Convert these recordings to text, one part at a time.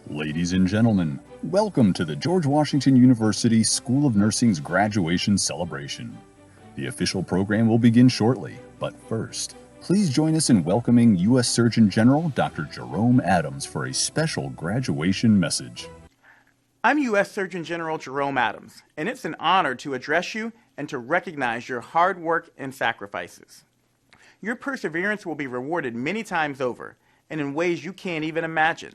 Ladies and gentlemen, welcome to the George Washington University School of Nursing's graduation celebration. The official program will begin shortly, but first, please join us in welcoming U.S. Surgeon General Dr. Jerome Adams for a special graduation message. I'm U.S. Surgeon General Jerome Adams, and it's an honor to address you and to recognize your hard work and sacrifices. Your perseverance will be rewarded many times over, and in ways you can't even imagine.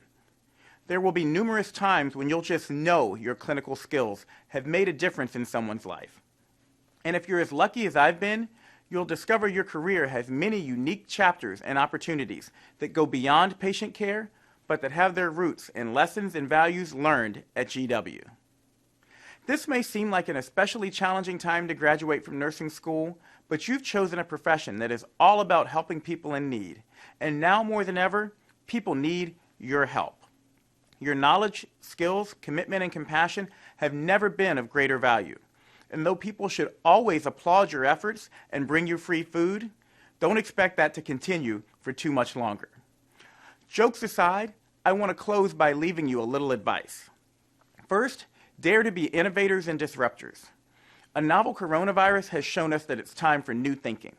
There will be numerous times when you'll just know your clinical skills have made a difference in someone's life. And if you're as lucky as I've been, you'll discover your career has many unique chapters and opportunities that go beyond patient care, but that have their roots in lessons and values learned at GW. This may seem like an especially challenging time to graduate from nursing school, but you've chosen a profession that is all about helping people in need. And now more than ever, people need your help. Your knowledge, skills, commitment, and compassion have never been of greater value. And though people should always applaud your efforts and bring you free food, don't expect that to continue for too much longer. Jokes aside, I want to close by leaving you a little advice. First, dare to be innovators and disruptors. A novel coronavirus has shown us that it's time for new thinking.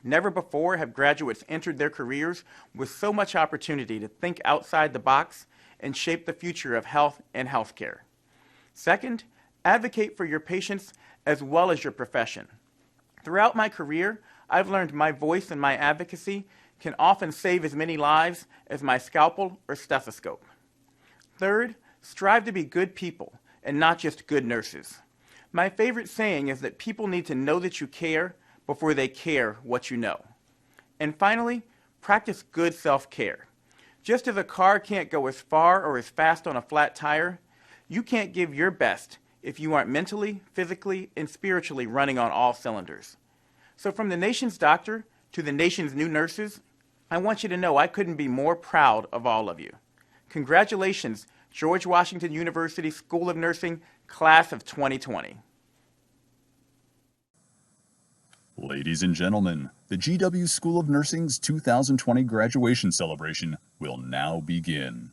Never before have graduates entered their careers with so much opportunity to think outside the box and shape the future of health and healthcare. Second, advocate for your patients as well as your profession. Throughout my career, I've learned my voice and my advocacy can often save as many lives as my scalpel or stethoscope. Third, strive to be good people and not just good nurses. My favorite saying is that people need to know that you care before they care what you know. And finally, practice good self-care. Just as a car can't go as far or as fast on a flat tire, you can't give your best if you aren't mentally, physically, and spiritually running on all cylinders. So from the nation's doctor to the nation's new nurses, I want you to know I couldn't be more proud of all of you. Congratulations, George Washington University School of Nursing, Class of 2020. Ladies and gentlemen, the GW School of Nursing's 2020 graduation celebration will now begin.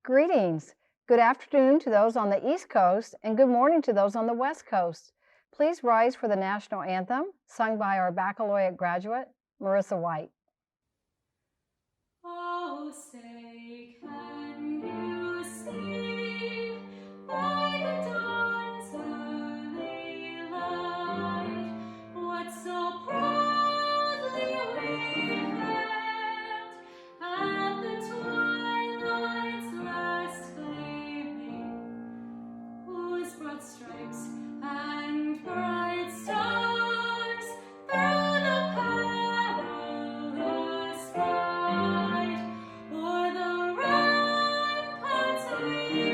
Greetings. Good afternoon to those on the East Coast and good morning to those on the West Coast. Please rise for the national anthem sung by our baccalaureate graduate, Marissa White. Oh, say, can you see by the dawn's early light what so proudly we hailed at the twilight's last gleaming, whose broad stripes and bright stars through the perilous fight o'er the ramparts we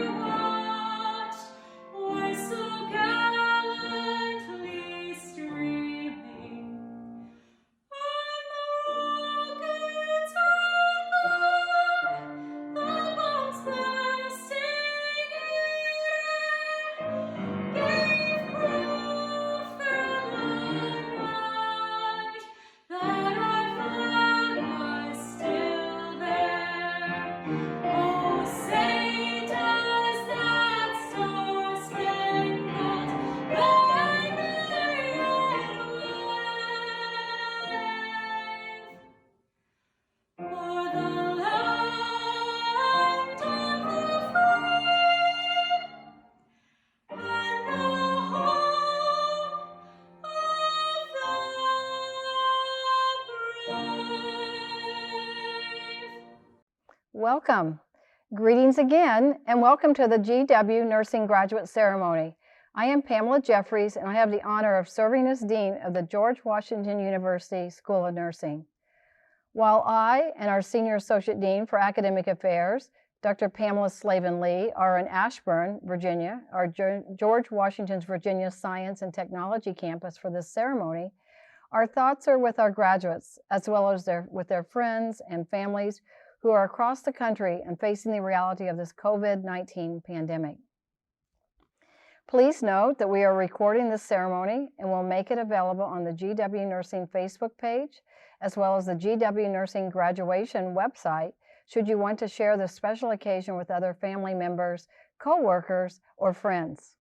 watched were so gallantly streaming, and the rockets ring on, the bombs bursting in air, gave proof through the night that our flag was still there. Oh, say does that star-spangled banner yet wave o'er the land of the free and the home of the brave? Welcome. Greetings again and welcome to the GW Nursing Graduate Ceremony. I am Pamela Jeffries and I have the honor of serving as Dean of the George Washington University School of Nursing. While I and our Senior Associate Dean for Academic Affairs, Dr. Pamela Slavin Lee, are in Ashburn, Virginia, our George Washington's Virginia Science and Technology campus for this ceremony, our thoughts are with our graduates as well as with their friends and families who are across the country and facing the reality of this COVID-19 pandemic. Please note that we are recording this ceremony and will make it available on the GW Nursing Facebook page, as well as the GW Nursing graduation website, should you want to share this special occasion with other family members, co-workers, or friends.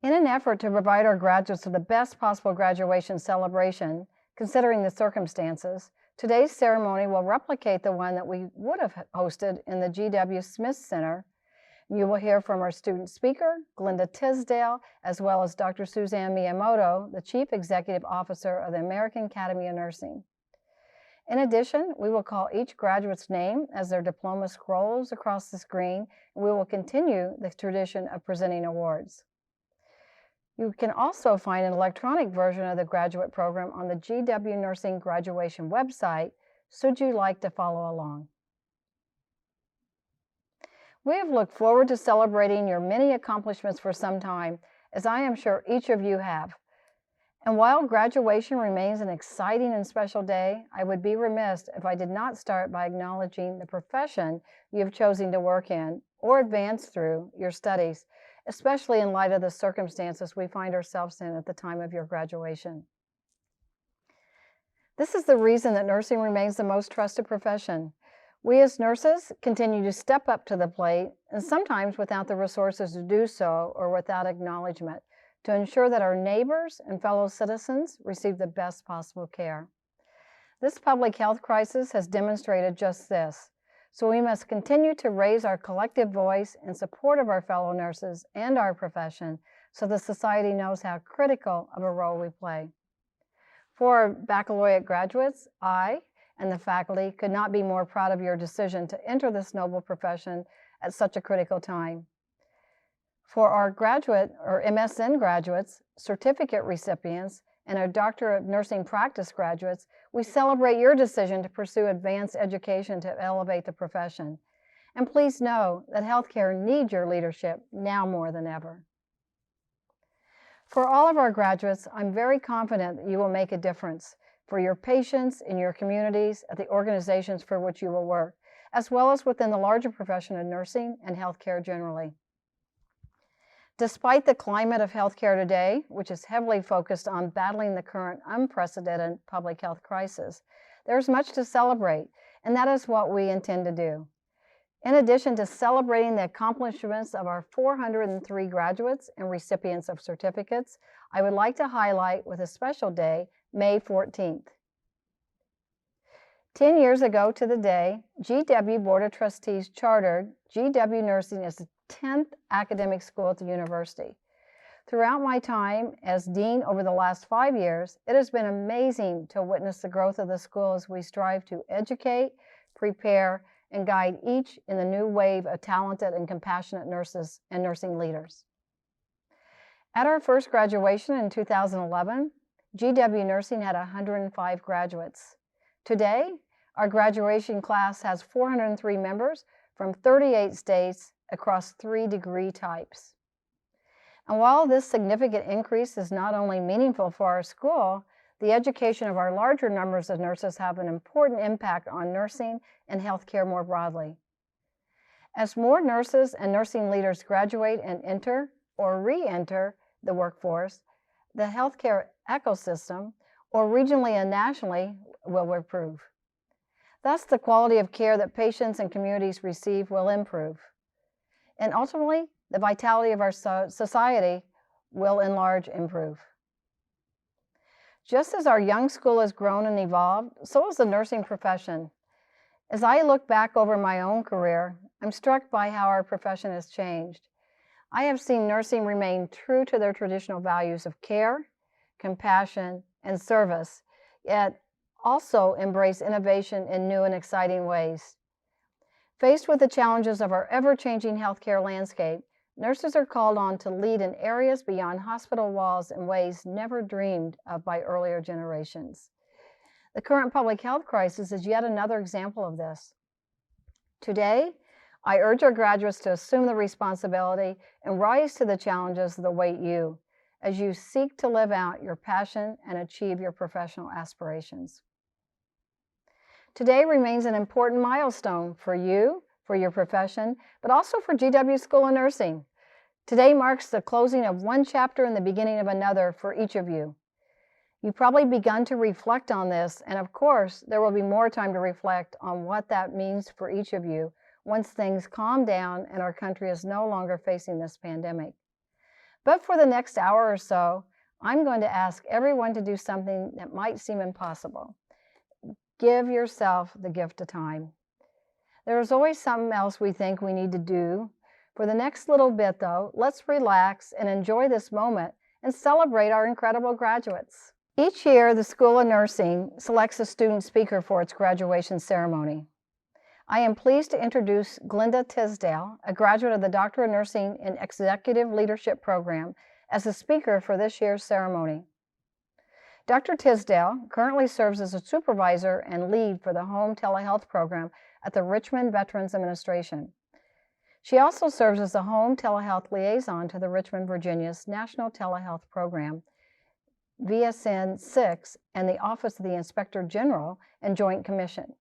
In an effort to provide our graduates with the best possible graduation celebration, considering the circumstances, today's ceremony will replicate the one that we would have hosted in the GW Smith Center. You will hear from our student speaker, Glenda Tisdale, as well as Dr. Suzanne Miyamoto, the Chief Executive Officer of the American Academy of Nursing. In addition, we will call each graduate's name as their diploma scrolls across the screen, and we will continue the tradition of presenting awards. You can also find an electronic version of the graduate program on the GW Nursing graduation website, should you like to follow along. We have looked forward to celebrating your many accomplishments for some time, as I am sure each of you have. And while graduation remains an exciting and special day, I would be remiss if I did not start by acknowledging the profession you have chosen to work in or advance through your studies, especially in light of the circumstances we find ourselves in at the time of your graduation. This is the reason that nursing remains the most trusted profession. We as nurses continue to step up to the plate, and sometimes without the resources to do so or without acknowledgement, to ensure that our neighbors and fellow citizens receive the best possible care. This public health crisis has demonstrated just this, so we must continue to raise our collective voice in support of our fellow nurses and our profession so the society knows how critical of a role we play. For our baccalaureate graduates, I and the faculty could not be more proud of your decision to enter this noble profession at such a critical time. For our graduate or MSN graduates, certificate recipients, and our Doctor of Nursing Practice graduates, we celebrate your decision to pursue advanced education to elevate the profession. And please know that healthcare needs your leadership now more than ever. For all of our graduates, I'm very confident that you will make a difference for your patients in your communities, at the organizations for which you will work, as well as within the larger profession of nursing and healthcare generally. Despite the climate of healthcare today, which is heavily focused on battling the current unprecedented public health crisis, there's much to celebrate, and that is what we intend to do. In addition to celebrating the accomplishments of our 403 graduates and recipients of certificates, I would like to highlight with a special day, May 14th. 10 years ago to the day, GW Board of Trustees chartered GW Nursing as the 10th academic school at the university. Throughout my time as dean over the last 5 years, it has been amazing to witness the growth of the school as we strive to educate, prepare, and guide each in the new wave of talented and compassionate nurses and nursing leaders. At our first graduation in 2011, GW Nursing had 105 graduates. Today, our graduation class has 403 members from 38 states across 3 degree types. And while this significant increase is not only meaningful for our school, the education of our larger numbers of nurses have an important impact on nursing and healthcare more broadly. As more nurses and nursing leaders graduate and enter or re-enter the workforce, the healthcare ecosystem, or regionally and nationally, will improve. Thus, the quality of care that patients and communities receive will improve. And ultimately, the vitality of our society will in large improve. Just as our young school has grown and evolved, so has the nursing profession. As I look back over my own career, I'm struck by how our profession has changed. I have seen nursing remain true to their traditional values of care, compassion, and service, yet also embrace innovation in new and exciting ways. Faced with the challenges of our ever-changing healthcare landscape, nurses are called on to lead in areas beyond hospital walls in ways never dreamed of by earlier generations. The current public health crisis is yet another example of this. Today, I urge our graduates to assume the responsibility and rise to the challenges that await you as you seek to live out your passion and achieve your professional aspirations. Today remains an important milestone for you, for your profession, but also for GW School of Nursing. Today marks the closing of one chapter and the beginning of another for each of you. You've probably begun to reflect on this, and of course, there will be more time to reflect on what that means for each of you once things calm down and our country is no longer facing this pandemic. But for the next hour or so, I'm going to ask everyone to do something that might seem impossible. Give yourself the gift of time. There is always something else we think we need to do. For the next little bit, though, let's relax and enjoy this moment and celebrate our incredible graduates. Each year, the School of Nursing selects a student speaker for its graduation ceremony. I am pleased to introduce Glenda Tisdale, a graduate of the Doctor of Nursing in Executive Leadership Program, as the speaker for this year's ceremony. Dr. Tisdale currently serves as a supervisor and lead for the home telehealth program at the Richmond Veterans Administration. She also serves as the home telehealth liaison to the Richmond, Virginia's National Telehealth Program, VSN 6, and the Office of the Inspector General and Joint Commission.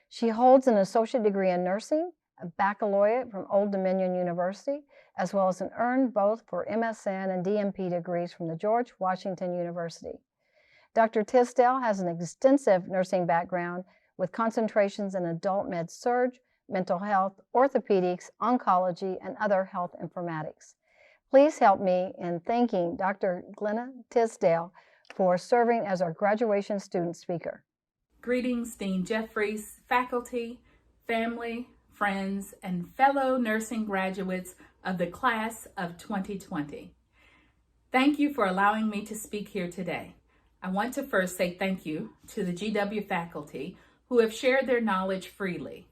She holds an associate degree in nursing, a baccalaureate from Old Dominion University, as well as an earned both for MSN and DMP degrees from the George Washington University. Dr. Tisdale has an extensive nursing background with concentrations in adult med-surg, mental health, orthopedics, oncology, and other health informatics. Please help me in thanking Dr. Glenda Tisdale for serving as our graduation student speaker. Greetings, Dean Jeffries, faculty, family, friends, and fellow nursing graduates of the class of 2020. Thank you for allowing me to speak here today. I want to first say thank you to the GW faculty who have shared their knowledge freely.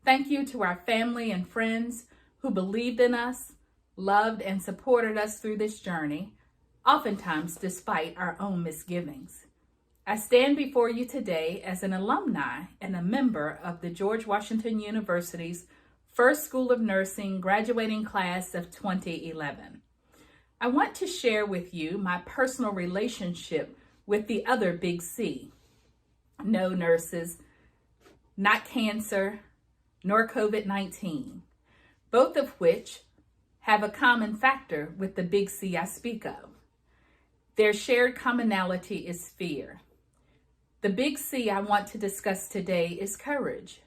Thank you to our family and friends who believed in us, loved and supported us through this journey, oftentimes despite our own misgivings. I stand before you today as an alumni and a member of the George Washington University's first School of Nursing graduating class of 2011. I want to share with you my personal relationship with the other big C. No nurses, not cancer, nor COVID-19, both of which have a common factor with the big C I speak of. Their shared commonality is fear. The big C I want to discuss today is courage.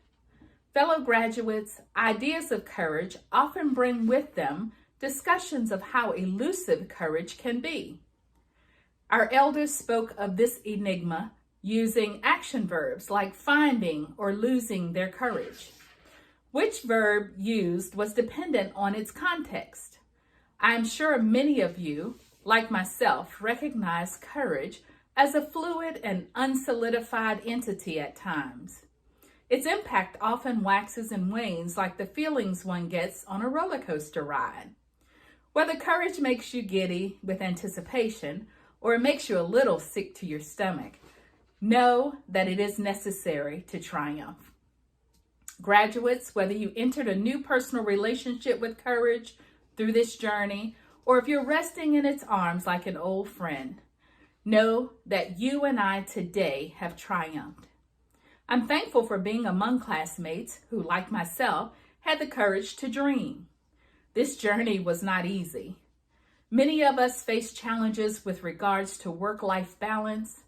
Fellow graduates, ideas of courage often bring with them discussions of how elusive courage can be. Our elders spoke of this enigma using action verbs like finding or losing their courage. Which verb used was dependent on its context. I'm sure many of you, like myself, recognize courage as a fluid and unsolidified entity at times. Its impact often waxes and wanes like the feelings one gets on a roller coaster ride. Whether courage makes you giddy with anticipation or it makes you a little sick to your stomach, know that it is necessary to triumph. Graduates, whether you entered a new personal relationship with courage through this journey, or if you're resting in its arms like an old friend, know that you and I today have triumphed. I'm thankful for being among classmates who, like myself, had the courage to dream. This journey was not easy. Many of us face challenges with regards to work-life balance,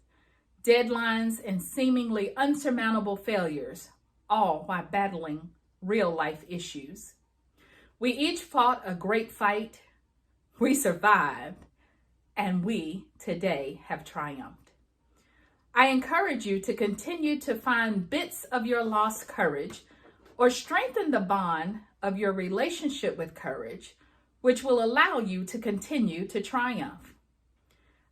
deadlines, and seemingly unsurmountable failures, all while battling real-life issues. We each fought a great fight, we survived, and we today have triumphed. I encourage you to continue to find bits of your lost courage or strengthen the bond of your relationship with courage, which will allow you to continue to triumph.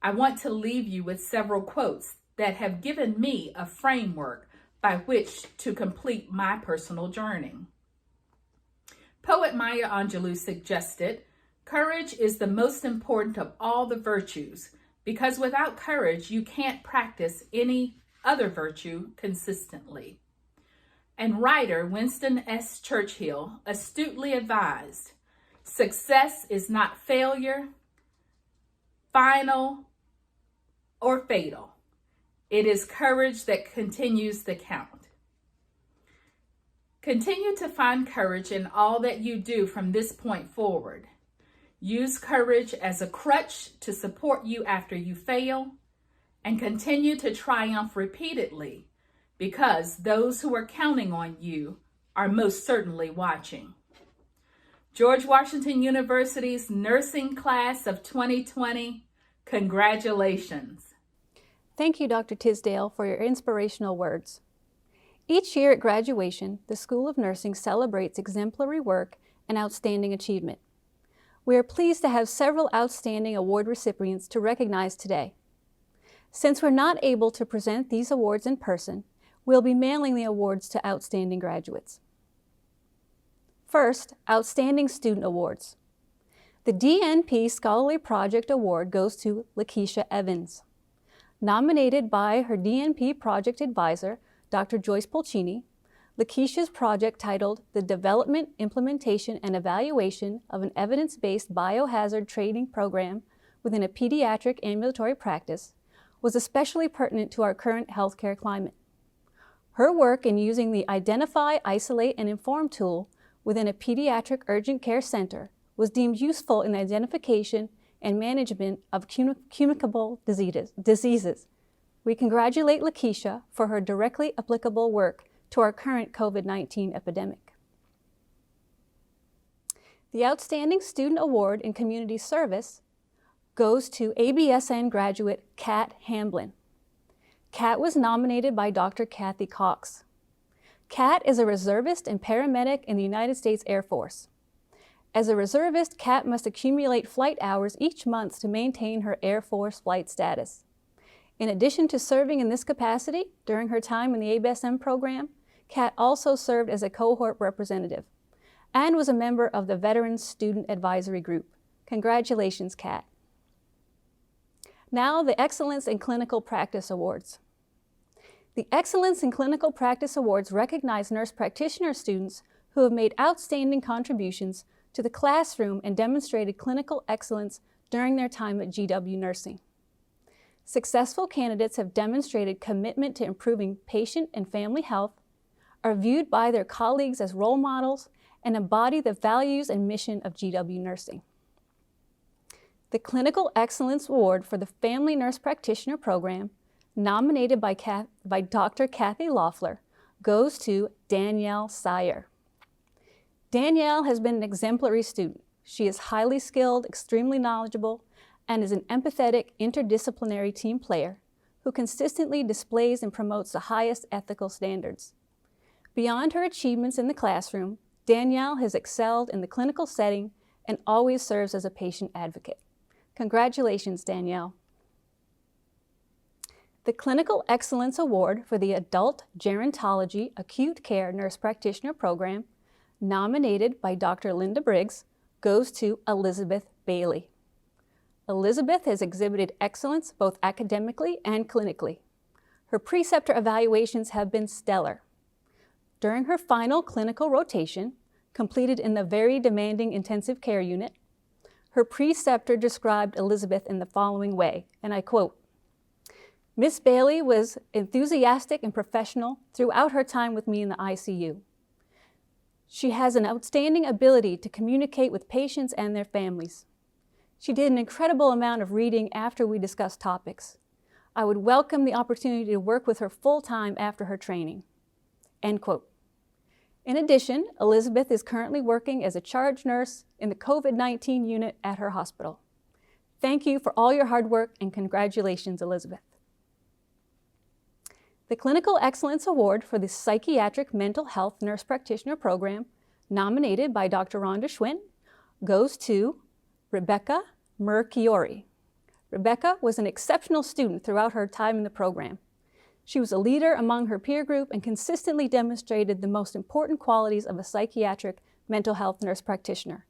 I want to leave you with several quotes that have given me a framework by which to complete my personal journey. Poet Maya Angelou suggested, "Courage is the most important of all the virtues, because without courage, you can't practice any other virtue consistently." And writer Winston S. Churchill astutely advised, "Success is not failure, final, or fatal. It is courage that continues to count." Continue to find courage in all that you do from this point forward. Use courage as a crutch to support you after you fail, and continue to triumph repeatedly, because those who are counting on you are most certainly watching. George Washington University's nursing class of 2020, congratulations. Thank you, Dr. Tisdale, for your inspirational words. Each year at graduation, the School of Nursing celebrates exemplary work and outstanding achievement. We are pleased to have several outstanding award recipients to recognize today. Since we're not able to present these awards in person, we'll be mailing the awards to outstanding graduates. First, Outstanding Student Awards. The DNP Scholarly Project Award goes to Lakeisha Evans. Nominated by her DNP project advisor, Dr. Joyce Polcini, Lakeisha's project titled The Development, Implementation, and Evaluation of an Evidence-Based Biohazard Training Program within a Pediatric Ambulatory Practice was especially pertinent to our current healthcare climate. Her work in using the Identify, Isolate, and Inform tool within a pediatric urgent care center was deemed useful in the identification and management of communicable diseases. We congratulate Lakeisha for her directly applicable work to our current COVID-19 epidemic. The Outstanding Student Award in Community Service goes to ABSN graduate Kat Hamblin. Kat was nominated by Dr. Kathy Cox. Kat is a reservist and paramedic in the United States Air Force. As a reservist, Kat must accumulate flight hours each month to maintain her Air Force flight status. In addition to serving in this capacity during her time in the ABSN program, Kat also served as a cohort representative and was a member of the Veterans Student Advisory Group. Congratulations, Kat. Now, the Excellence in Clinical Practice Awards. The Excellence in Clinical Practice Awards recognize nurse practitioner students who have made outstanding contributions to the classroom and demonstrated clinical excellence during their time at GW Nursing. Successful candidates have demonstrated commitment to improving patient and family health, are viewed by their colleagues as role models, and embody the values and mission of GW Nursing. The Clinical Excellence Award for the Family Nurse Practitioner Program, nominated by Dr. Kathy Loeffler, goes to Danielle Sire. Danielle has been an exemplary student. She is highly skilled, extremely knowledgeable, and is an empathetic, interdisciplinary team player who consistently displays and promotes the highest ethical standards. Beyond her achievements in the classroom, Danielle has excelled in the clinical setting and always serves as a patient advocate. Congratulations, Danielle. The Clinical Excellence Award for the Adult Gerontology Acute Care Nurse Practitioner Program, nominated by Dr. Linda Briggs, goes to Elizabeth Bailey. Elizabeth has exhibited excellence both academically and clinically. Her preceptor evaluations have been stellar. During her final clinical rotation, completed in the very demanding intensive care unit, her preceptor described Elizabeth in the following way, and I quote, "Miss Bailey was enthusiastic and professional throughout her time with me in the ICU. She has an outstanding ability to communicate with patients and their families. She did an incredible amount of reading after we discussed topics. I would welcome the opportunity to work with her full-time after her training." End quote. In addition, Elizabeth is currently working as a charge nurse in the COVID-19 unit at her hospital. Thank you for all your hard work and congratulations, Elizabeth. The Clinical Excellence Award for the Psychiatric Mental Health Nurse Practitioner Program, nominated by Dr. Rhonda Schwinn, goes to Rebecca Merchiori. Rebecca was an exceptional student throughout her time in the program. She was a leader among her peer group and consistently demonstrated the most important qualities of a psychiatric mental health nurse practitioner: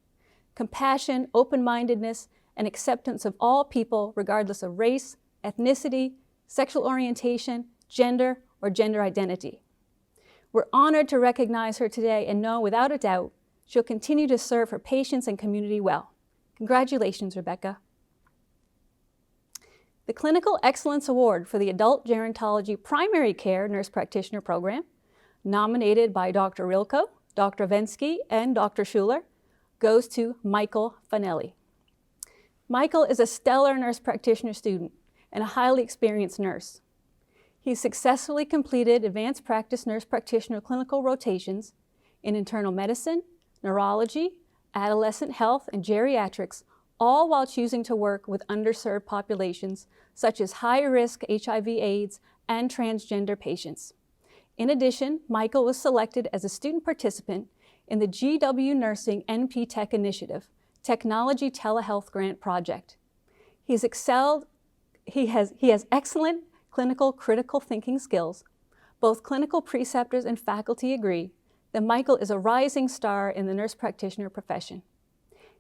compassion, open-mindedness, and acceptance of all people regardless of race, ethnicity, sexual orientation, gender, or gender identity. We're honored to recognize her today and know without a doubt she'll continue to serve her patients and community well. Congratulations, Rebecca. The Clinical Excellence Award for the Adult Gerontology Primary Care Nurse Practitioner Program, nominated by Dr. Rilko, Dr. Vensky, and Dr. Schuler, goes to Michael Fanelli. Michael is a stellar nurse practitioner student, and a highly experienced nurse. He successfully completed advanced practice nurse practitioner clinical rotations in internal medicine, neurology, adolescent health, and geriatrics, all while choosing to work with underserved populations such as high-risk HIV/AIDS and transgender patients. In addition, Michael was selected as a student participant in the GW Nursing NP Tech Initiative Technology Telehealth Grant Project. He has excellent clinical critical thinking skills. Both clinical preceptors and faculty agree that Michael is a rising star in the nurse practitioner profession.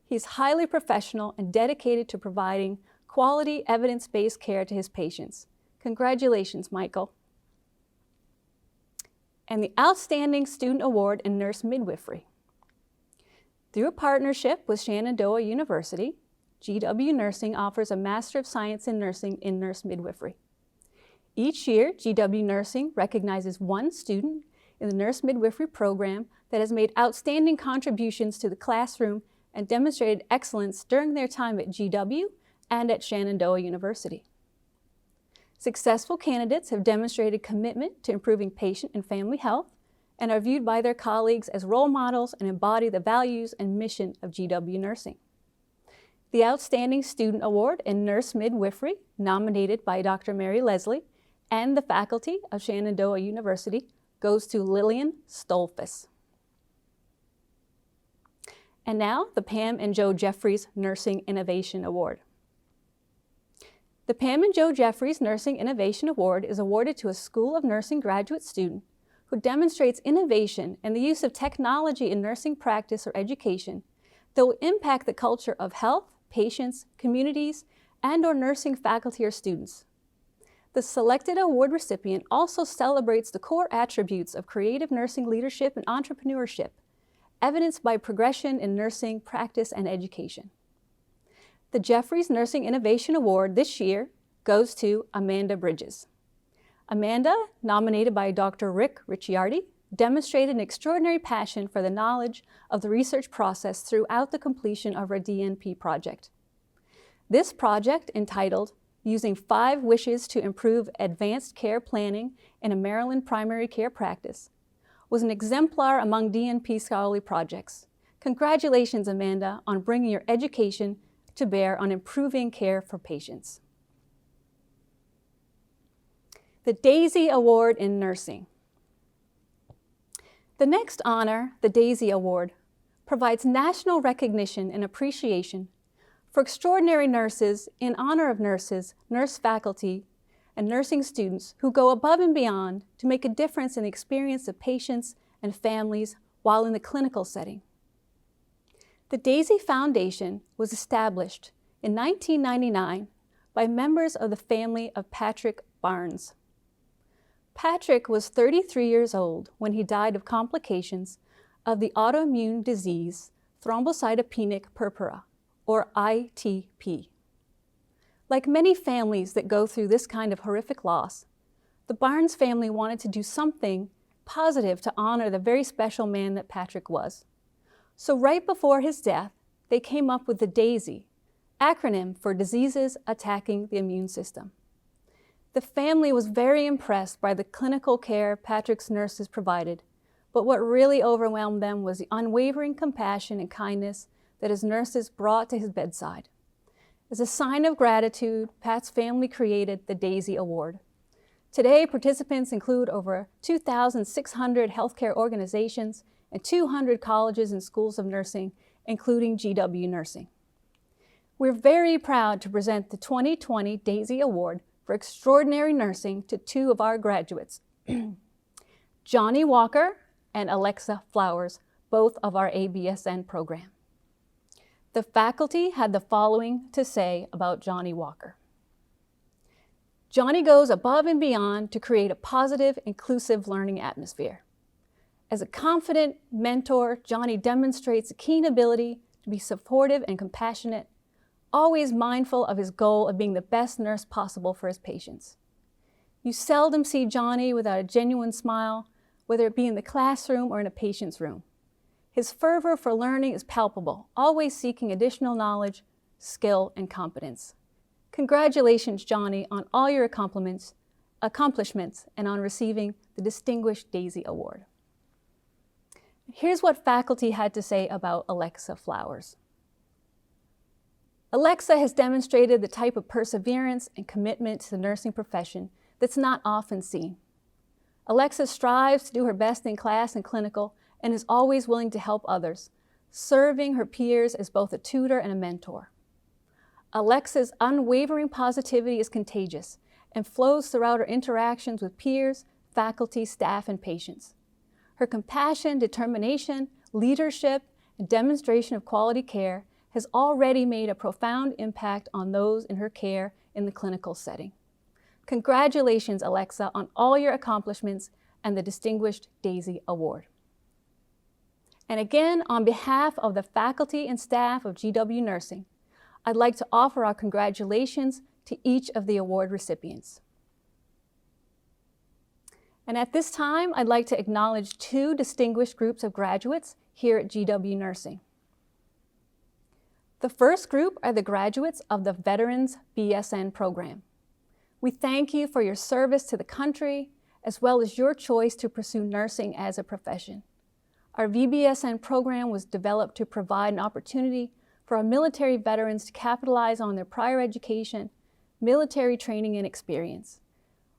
He's highly professional and dedicated to providing quality, evidence-based care to his patients. Congratulations, Michael. And the Outstanding Student Award in Nurse Midwifery. Through a partnership with Shenandoah University, GW Nursing offers a Master of Science in Nursing in Nurse Midwifery. Each year, GW Nursing recognizes one student in the nurse midwifery program that has made outstanding contributions to the classroom and demonstrated excellence during their time at GW and at Shenandoah University. Successful candidates have demonstrated commitment to improving patient and family health and are viewed by their colleagues as role models and embody the values and mission of GW Nursing. The Outstanding Student Award in Nurse Midwifery, nominated by Dr. Mary Leslie and the faculty of Shenandoah University, goes to Lillian Stolfus. And now, the Pam and Joe Jeffries Nursing Innovation Award. The Pam and Joe Jeffries Nursing Innovation Award is awarded to a School of Nursing graduate student who demonstrates innovation and the use of technology in nursing practice or education that will impact the culture of health, patients, communities, and/or nursing faculty or students. The selected award recipient also celebrates the core attributes of creative nursing leadership and entrepreneurship, evidenced by progression in nursing practice and education. The Jeffries Nursing Innovation Award this year goes to Amanda Bridges. Amanda, nominated by Dr. Rick Ricciardi, demonstrated an extraordinary passion for the knowledge of the research process throughout the completion of her DNP project. This project, entitled Using 5 Wishes to Improve Advanced Care Planning in a Maryland Primary Care Practice, was an exemplar among DNP scholarly projects. Congratulations, Amanda, on bringing your education to bear on improving care for patients. The Daisy Award in Nursing. The next honor, the Daisy Award, provides national recognition and appreciation for extraordinary nurses in honor of nurses, nurse faculty, and nursing students who go above and beyond to make a difference in the experience of patients and families while in the clinical setting. The Daisy Foundation was established in 1999 by members of the family of Patrick Barnes. Patrick was 33 years old when he died of complications of the autoimmune disease thrombocytopenic purpura, or ITP. Like many families that go through this kind of horrific loss, the Barnes family wanted to do something positive to honor the very special man that Patrick was. So right before his death, they came up with the DAISY, acronym for Diseases Attacking the Immune System. The family was very impressed by the clinical care Patrick's nurses provided, but what really overwhelmed them was the unwavering compassion and kindness that his nurses brought to his bedside. As a sign of gratitude, Pat's family created the Daisy Award. Today, participants include over 2,600 healthcare organizations and 200 colleges and schools of nursing, including GW Nursing. We're very proud to present the 2020 Daisy Award for Extraordinary Nursing to 2 of our graduates, Johnny Walker and Alexa Flowers, both of our ABSN program. The faculty had the following to say about Johnny Walker. Johnny goes above and beyond to create a positive, inclusive learning atmosphere. As a confident mentor, Johnny demonstrates a keen ability to be supportive and compassionate, always mindful of his goal of being the best nurse possible for his patients. You seldom see Johnny without a genuine smile, whether it be in the classroom or in a patient's room. His fervor for learning is palpable, always seeking additional knowledge, skill, and competence. Congratulations, Johnny, on all your accomplishments and on receiving the Distinguished Daisy Award. Here's what faculty had to say about Alexa Flowers. Alexa has demonstrated the type of perseverance and commitment to the nursing profession that's not often seen. Alexa strives to do her best in class and clinical and is always willing to help others, serving her peers as both a tutor and a mentor. Alexa's unwavering positivity is contagious and flows throughout her interactions with peers, faculty, staff, and patients. Her compassion, determination, leadership, and demonstration of quality care has already made a profound impact on those in her care in the clinical setting. Congratulations, Alexa, on all your accomplishments and the Distinguished Daisy Award. And again, on behalf of the faculty and staff of GW Nursing, I'd like to offer our congratulations to each of the award recipients. And at this time, I'd like to acknowledge two distinguished groups of graduates here at GW Nursing. The first group are the graduates of the Veterans BSN program. We thank you for your service to the country, as well as your choice to pursue nursing as a profession. Our VBSN program was developed to provide an opportunity for our military veterans to capitalize on their prior education, military training, and experience.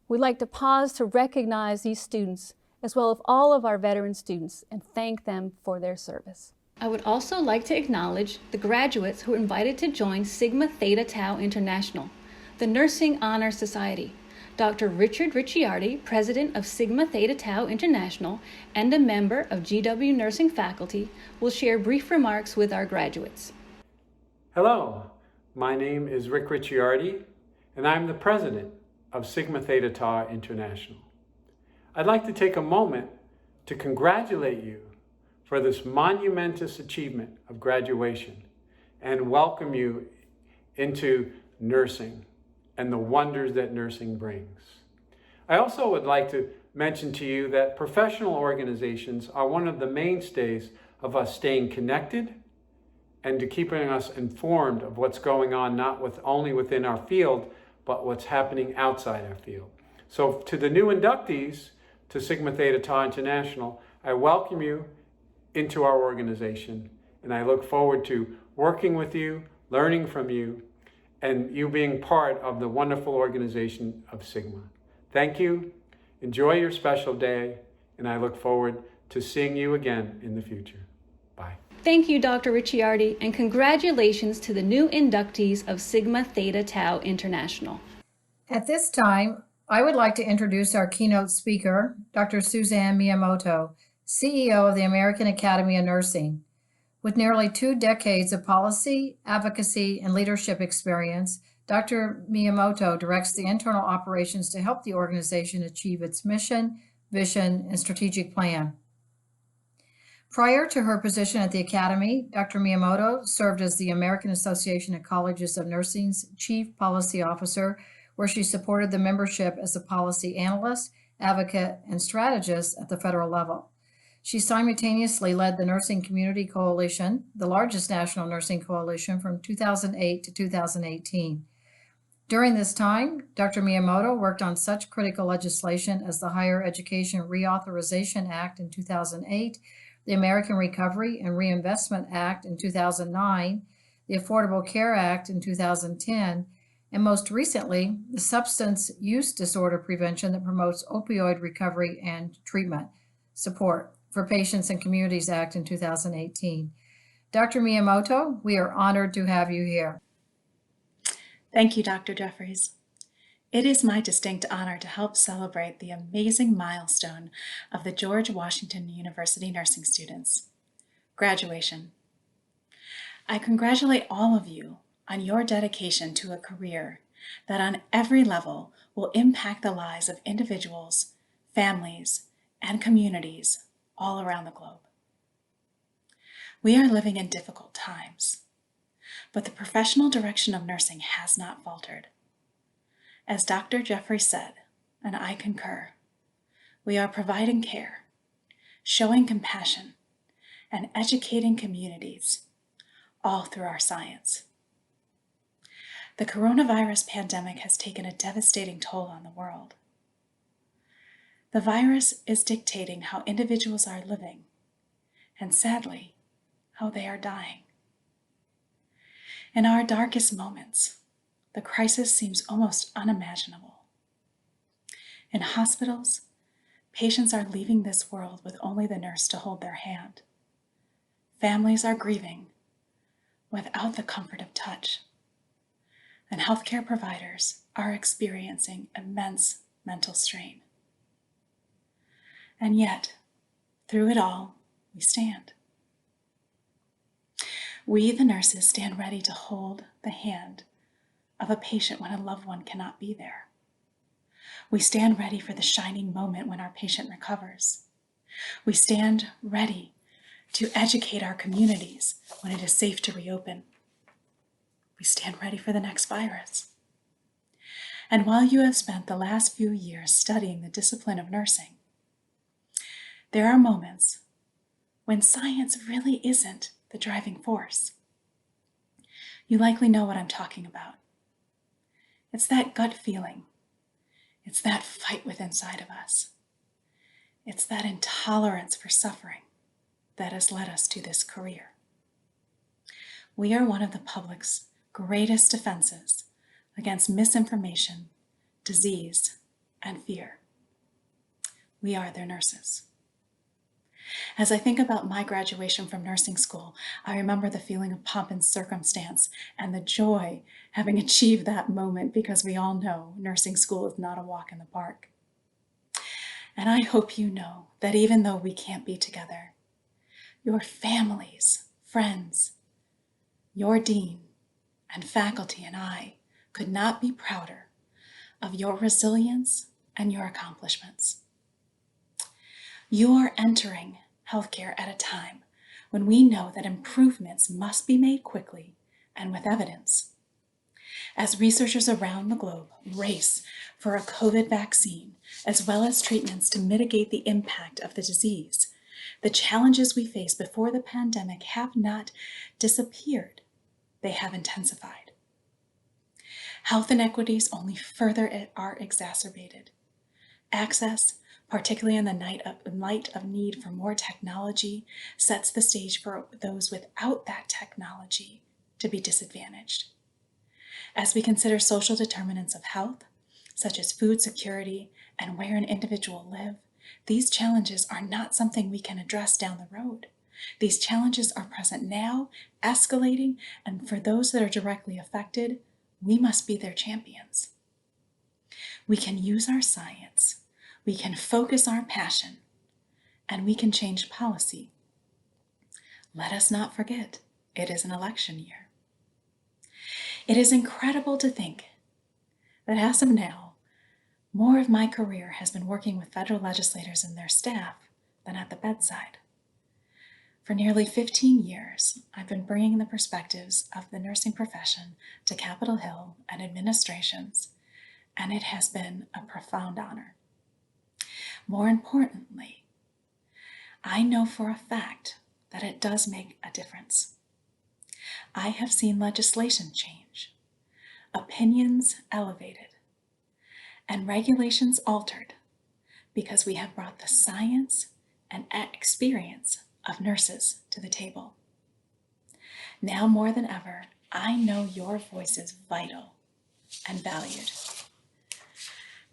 We'd like to pause to recognize these students, as well as all of our veteran students, and thank them for their service. I would also like to acknowledge the graduates who were invited to join Sigma Theta Tau International, the Nursing Honor Society. Dr. Richard Ricciardi, President of Sigma Theta Tau International and a member of GW Nursing faculty, will share brief remarks with our graduates. Hello, my name is Rick Ricciardi, and I'm the President of Sigma Theta Tau International. I'd like to take a moment to congratulate you for this monumentous achievement of graduation and welcome you into nursing and the wonders that nursing brings. I also would like to mention to you that professional organizations are one of the mainstays of us staying connected and to keeping us informed of what's going on, not only within our field, but what's happening outside our field. So to the new inductees to Sigma Theta Tau International, I welcome you into our organization, and I look forward to working with you, learning from you, and you being part of the wonderful organization of Sigma. Thank you, enjoy your special day, and I look forward to seeing you again in the future. Bye. Thank you, Dr. Ricciardi, and congratulations to the new inductees of Sigma Theta Tau International. At this time, I would like to introduce our keynote speaker, Dr. Suzanne Miyamoto, CEO of the American Academy of Nursing. With nearly 2 decades of policy, advocacy, and leadership experience, Dr. Miyamoto directs the internal operations to help the organization achieve its mission, vision, and strategic plan. Prior to her position at the Academy, Dr. Miyamoto served as the American Association of Colleges of Nursing's Chief Policy Officer, where she supported the membership as a policy analyst, advocate, and strategist at the federal level. She simultaneously led the Nursing Community Coalition, the largest national nursing coalition, from 2008 to 2018. During this time, Dr. Miyamoto worked on such critical legislation as the Higher Education Reauthorization Act in 2008, the American Recovery and Reinvestment Act in 2009, the Affordable Care Act in 2010, and most recently, the Substance Use Disorder Prevention that promotes opioid recovery and treatment support for Patients and Communities Act in 2018. Dr. Miyamoto, we are honored to have you here. Thank you, Dr. Jeffries. It is my distinct honor to help celebrate the amazing milestone of the George Washington University nursing students, graduation. I congratulate all of you on your dedication to a career that on every level will impact the lives of individuals, families, and communities all around the globe. We are living in difficult times, but the professional direction of nursing has not faltered. As Dr. Jeffries said, and I concur, we are providing care, showing compassion, and educating communities, all through our science. The coronavirus pandemic has taken a devastating toll on the world. The virus is dictating how individuals are living, and sadly, how they are dying. In our darkest moments, the crisis seems almost unimaginable. In hospitals, patients are leaving this world with only the nurse to hold their hand. Families are grieving without the comfort of touch. And healthcare providers are experiencing immense mental strain. And yet, through it all, we stand. We, the nurses, stand ready to hold the hand of a patient when a loved one cannot be there. We stand ready for the shining moment when our patient recovers. We stand ready to educate our communities when it is safe to reopen. We stand ready for the next virus. And while you have spent the last few years studying the discipline of nursing, there are moments when science really isn't the driving force. You likely know what I'm talking about. It's that gut feeling. It's that fight within inside of us. It's that intolerance for suffering that has led us to this career. We are one of the public's greatest defenses against misinformation, disease, and fear. We are their nurses. As I think about my graduation from nursing school, I remember the feeling of pomp and circumstance and the joy having achieved that moment, because we all know nursing school is not a walk in the park. And I hope you know that even though we can't be together, your families, friends, your dean, and faculty and I could not be prouder of your resilience and your accomplishments. You are entering healthcare at a time when we know that improvements must be made quickly and with evidence. As researchers around the globe race for a COVID vaccine, as well as treatments to mitigate the impact of the disease, the challenges we faced before the pandemic have not disappeared, they have intensified. Health inequities only further are exacerbated. Access, particularly in the light of need for more technology, sets the stage for those without that technology to be disadvantaged. As we consider social determinants of health, such as food security and where an individual lives, these challenges are not something we can address down the road. These challenges are present now, escalating, and for those that are directly affected, we must be their champions. We can use our science, we can focus our passion, and we can change policy. Let us not forget, it is an election year. It is incredible to think that as of now, more of my career has been working with federal legislators and their staff than at the bedside. For nearly 15 years, I've been bringing the perspectives of the nursing profession to Capitol Hill and administrations, and it has been a profound honor. More importantly, I know for a fact that it does make a difference. I have seen legislation change, opinions elevated, and regulations altered because we have brought the science and experience of nurses to the table. Now more than ever, I know your voice is vital and valued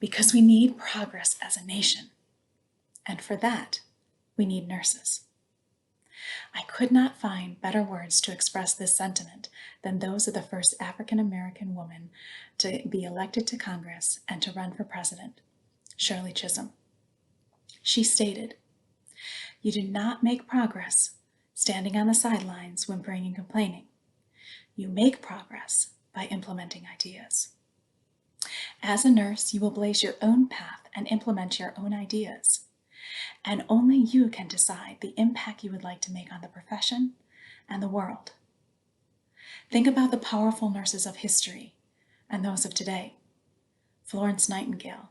because we need progress as a nation, and for that, we need nurses. I could not find better words to express this sentiment than those of the first African American woman to be elected to Congress and to run for president, Shirley Chisholm. She stated, "You do not make progress standing on the sidelines whimpering and complaining. You make progress by implementing ideas. As a nurse, you will blaze your own path and implement your own ideas. And only you can decide the impact you would like to make on the profession and the world. Think about the powerful nurses of history and those of today. Florence Nightingale,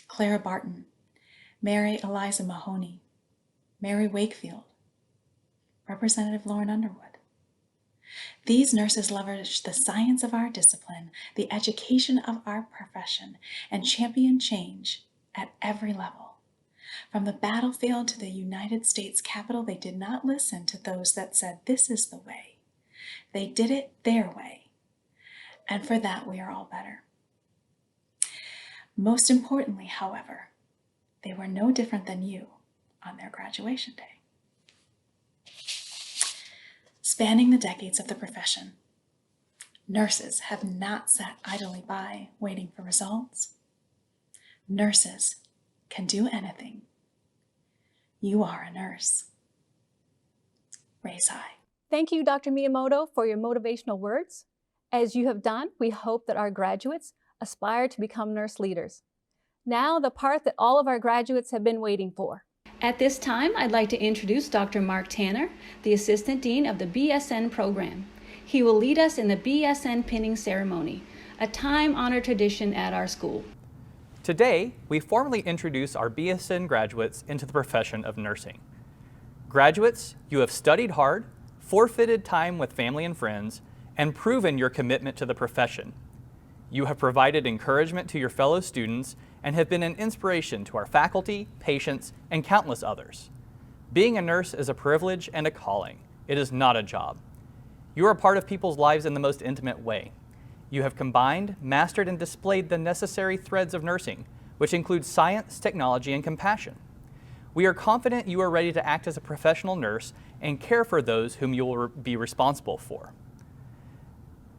Clara Barton, Mary Eliza Mahoney, Mary Wakefield, Representative Lauren Underwood. These nurses leverage the science of our discipline, the education of our profession, and champion change at every level. From the battlefield to the United States Capitol, they did not listen to those that said, "This is the way." They did it their way. And for that, we are all better. Most importantly, however, they were no different than you on their graduation day. Spanning the decades of the profession, nurses have not sat idly by waiting for results. Nurses can do anything. You are a nurse. Raise high. Thank you, Dr. Miyamoto, for your motivational words. As you have done, we hope that our graduates aspire to become nurse leaders. Now, the part that all of our graduates have been waiting for. At this time, I'd like to introduce Dr. Mark Tanner, the Assistant Dean of the BSN program. He will lead us in the BSN pinning ceremony, a time-honored tradition at our school. Today, we formally introduce our BSN graduates into the profession of nursing. Graduates, you have studied hard, forfeited time with family and friends, and proven your commitment to the profession. You have provided encouragement to your fellow students and have been an inspiration to our faculty, patients, and countless others. Being a nurse is a privilege and a calling. It is not a job. You are a part of people's lives in the most intimate way. You have combined, mastered, and displayed the necessary threads of nursing, which include science, technology, and compassion. We are confident you are ready to act as a professional nurse and care for those whom you will be responsible for.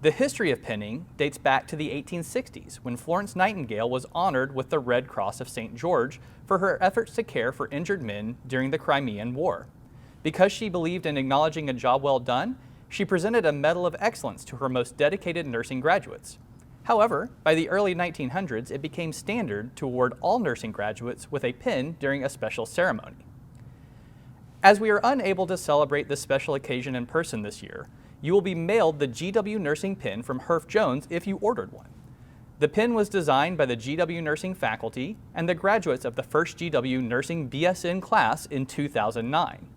The history of pinning dates back to the 1860s, when Florence Nightingale was honored with the Red Cross of St. George for her efforts to care for injured men during the Crimean War. Because she believed in acknowledging a job well done, she presented a Medal of Excellence to her most dedicated nursing graduates. However, by the early 1900s, it became standard to award all nursing graduates with a pin during a special ceremony. As we are unable to celebrate this special occasion in person this year, you will be mailed the GW Nursing pin from Herff Jones if you ordered one. The pin was designed by the GW Nursing faculty and the graduates of the first GW Nursing BSN class in 2009.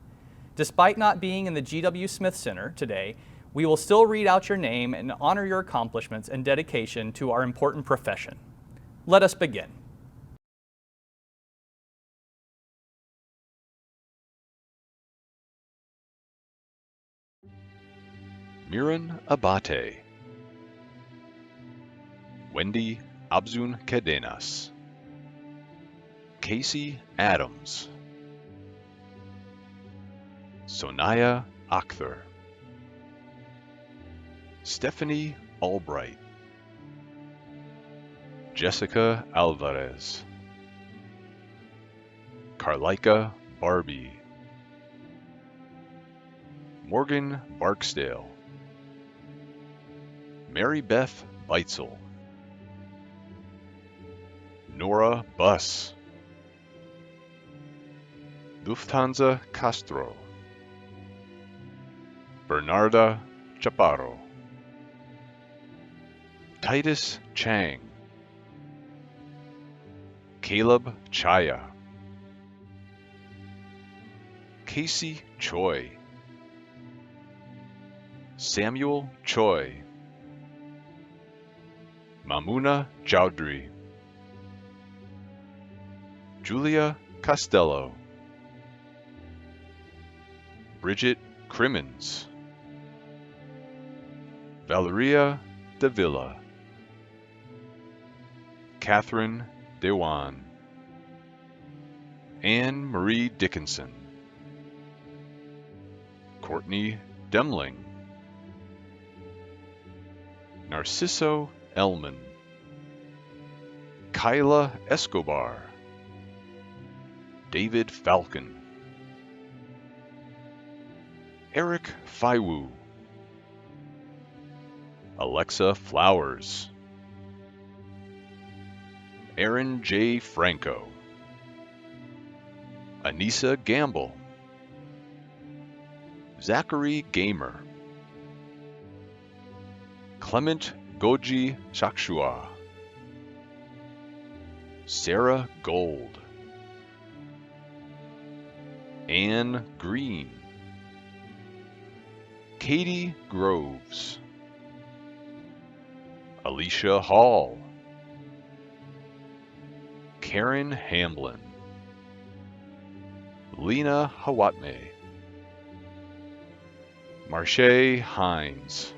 Despite not being in the GW Smith Center today, we will still read out your name and honor your accomplishments and dedication to our important profession. Let us begin. Miran Abate, Wendy Abzun Cadenas, Casey Adams, Sonaya Akhtar, Stephanie Albright, Jessica Alvarez, Carlika Barbie, Morgan Barksdale, Mary Beth Beitzel, Nora Buss, Lufthansa Castro, Bernarda Chaparro, Titus Chang, Caleb Chaya, Casey Choi, Samuel Choi, Mamuna Chowdhury, Julia Costello, Bridget Crimmins, Valeria Davila, Catherine Dewan, Anne Marie Dickinson, Courtney Demling, Narciso Elman, Kyla Escobar, David Falcon, Eric Faiwu, Alexa Flowers, Aaron J. Franco, Anissa Gamble, Zachary Gamer, Clement Goji Chakshua, Sarah Gold, Anne Green, Katie Groves, Alicia Hall, Karen Hamblin, Lena Hawatme, Marche Hines,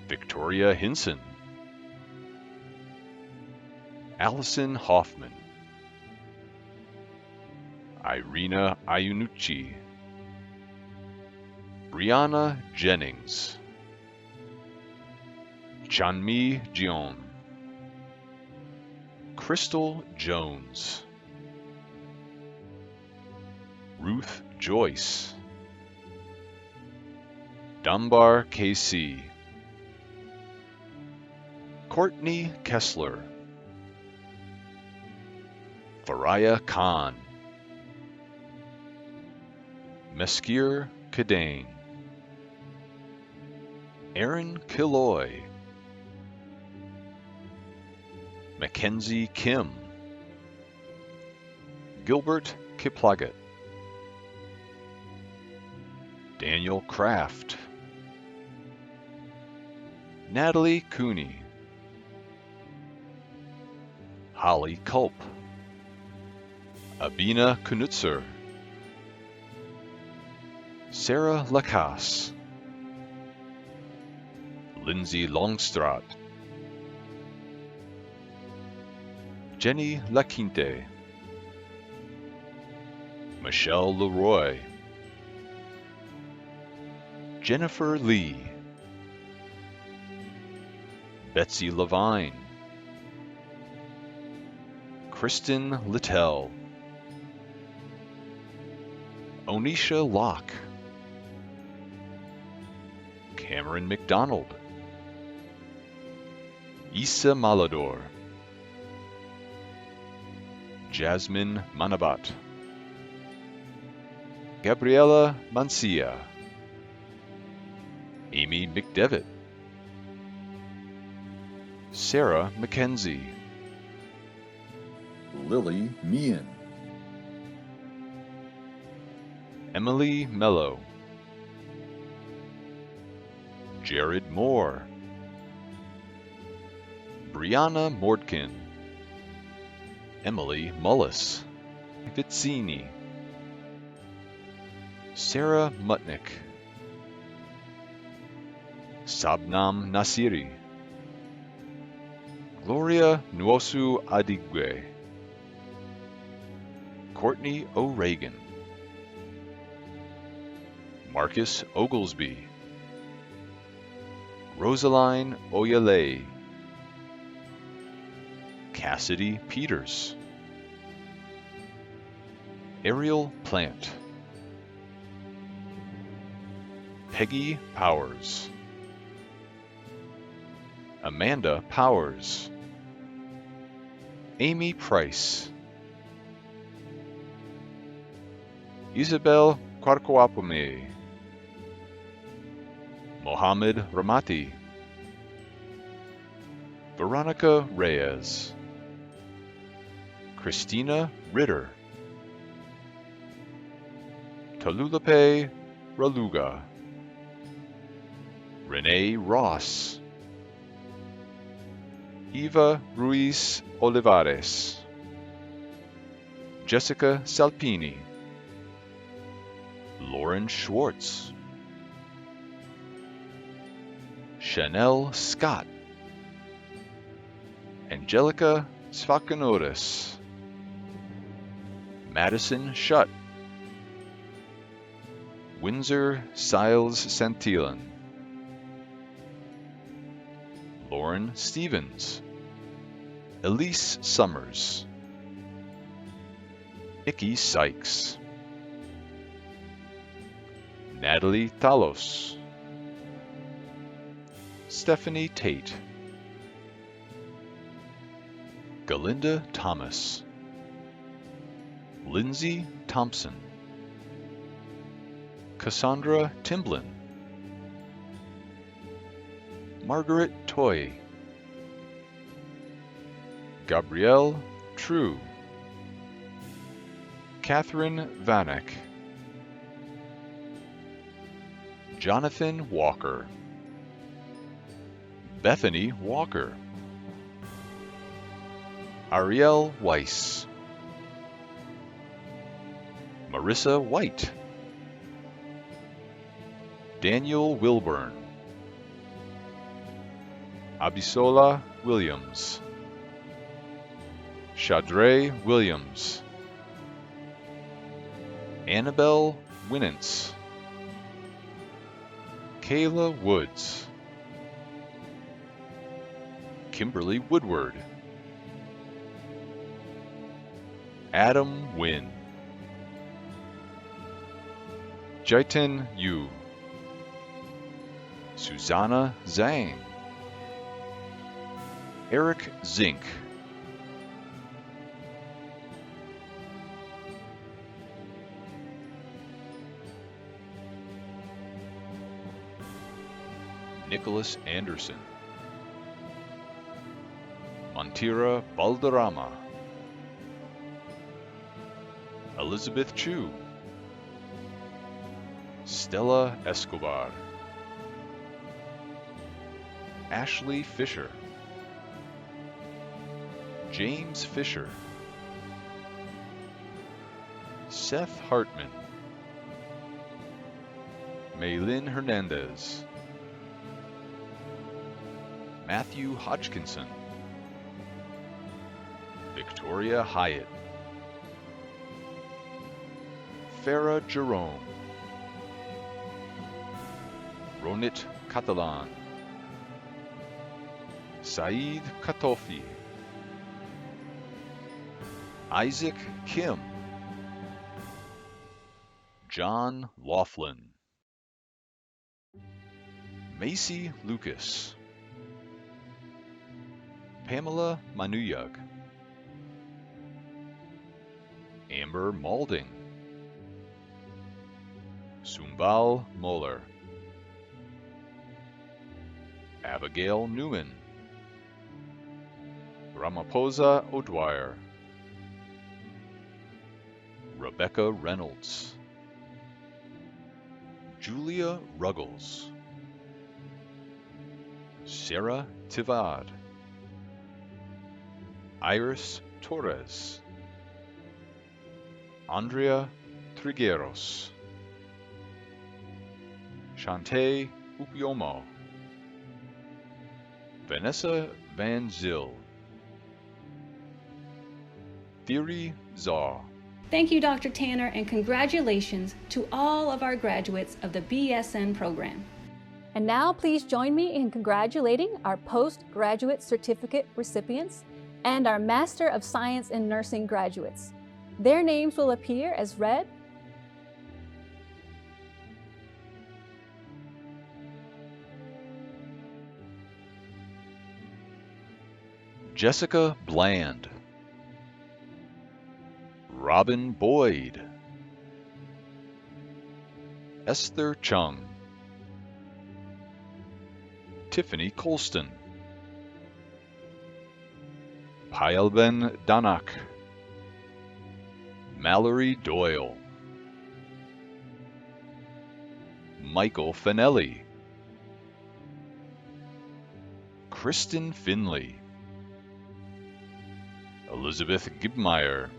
Victoria Hinson, Allison Hoffman, Irina Iunucci, Brianna Jennings, Chanmi Jion, Crystal Jones, Ruth Joyce, Dunbar KC, Courtney Kessler, Faraya Khan, Meskir Kadane, Aaron Killoy, Mackenzie Kim, Gilbert Kiplagat, Daniel Kraft, Natalie Cooney, Holly Culp, Abina Knutzer, Sarah Lacasse, Lindsay Longstrot, Jenny Laquinte, Michelle Leroy, Jennifer Lee, Betsy Levine, Kristen Littell, Onisha Locke, Cameron McDonald, Issa Malador, Jasmine Manabat, Gabriela Mancia, Amy McDevitt, Sarah McKenzie, Lily Meehan, Emily Mello, Jared Moore, Brianna Mordkin, Emily Mullis, Vizzini, Sarah Mutnick, Sabnam Nasiri, Gloria Nwosu Adigwe, Courtney O'Regan, Marcus Oglesby, Rosaline Oyale, Cassidy Peters, Ariel Plant, Peggy Powers, Amanda Powers, Amy Price, Isabel Kwarkwapome, Mohammed Ramati, Veronica Reyes, Christina Ritter, Talulape Raluga, Renee Ross, Eva Ruiz Olivares, Jessica Salpini, Lauren Schwartz, Chanel Scott, Angelica Svakanotis, Madison Shutt, Windsor Siles Santillan, Lauren Stevens, Elise Summers, Nikki Sykes, Natalie Talos, Stephanie Tate, Galinda Thomas, Lindsay Thompson, Cassandra Timblin, Margaret Toy, Gabrielle True, Catherine Vanek, Jonathan Walker, Bethany Walker, Ariel Weiss, Marissa White, Daniel Wilburn, Abisola Williams, Shadre Williams, Annabelle Winance, Kayla Woods, Kimberly Woodward, Adam Wynn, Jaitin Yu, Susanna Zhang, Eric Zink, Nicholas Anderson, Montira Balderrama, Elizabeth Chu, Stella Escobar, Ashley Fisher, James Fisher, Seth Hartman, Maylin Hernandez, Matthew Hodgkinson, Victoria Hyatt, Farah Jerome, Ronit Catalan, Saeed Katofi, Isaac Kim, John Laughlin, Macy Lucas, Pamela Manuyag, Amber Malding, Sumbal Moller, Abigail Newman, Ramaphosa O'Dwyer, Rebecca Reynolds, Julia Ruggles, Sarah Tivad, Iris Torres, Andrea Trigueros, Shantae Upiomo, Vanessa Van Zyl, Thierry Zaw. Thank you, Dr. Tanner, and congratulations to all of our graduates of the BSN program. And now please join me in congratulating our postgraduate certificate recipients and our Master of Science in Nursing graduates. Their names will appear as read. Jessica Bland, Robin Boyd, Esther Chung, Tiffany Colston, Payalben Danak, Mallory Doyle, Michael Finelli, Kristen Finley, Elizabeth Gibmeyer,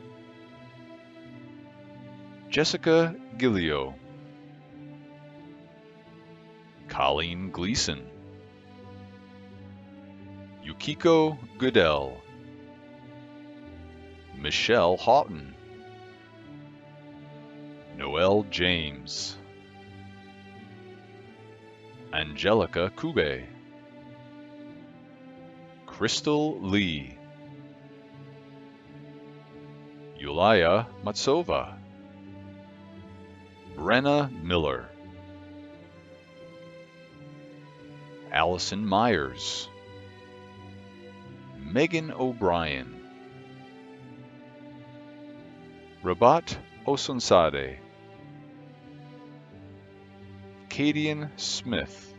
Jessica Gillio, Colleen Gleason, Yukiko Goodell, Michelle Houghton, Noel James, Angelica Kube, Crystal Lee, Yulia Matsova, Brenna Miller, Allison Myers, Megan O'Brien, Rabat Osunsade, Cadian Smith,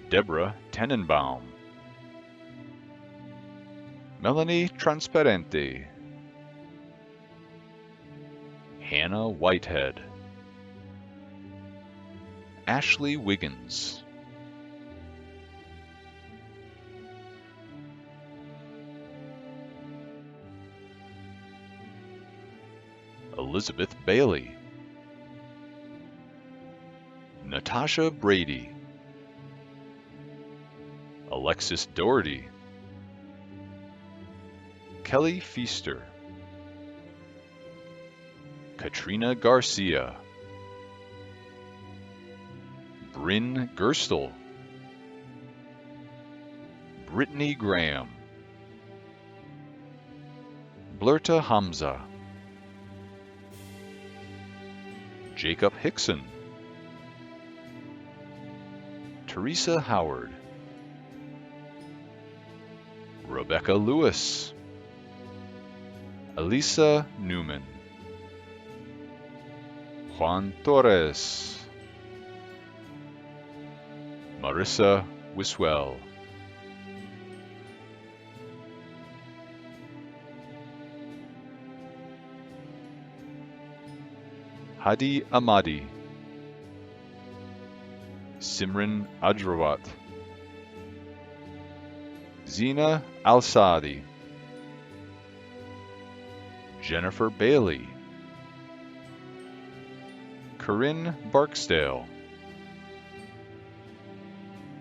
Deborah Tenenbaum, Melanie Transparente, Hannah Whitehead, Ashley Wiggins. Elizabeth Bailey. Natasha Brady. Alexis Doherty. Kelly Feaster. Katrina Garcia. Bryn Gerstel. Brittany Graham. Blurta Hamza. Jacob Hickson. Teresa Howard. Rebecca Lewis. Elisa Newman. Juan Torres. Marissa Wiswell. Hadi Ahmadi. Simran Ajrawat. Zina Al-Saadi. Jennifer Bailey. Corinne Barksdale.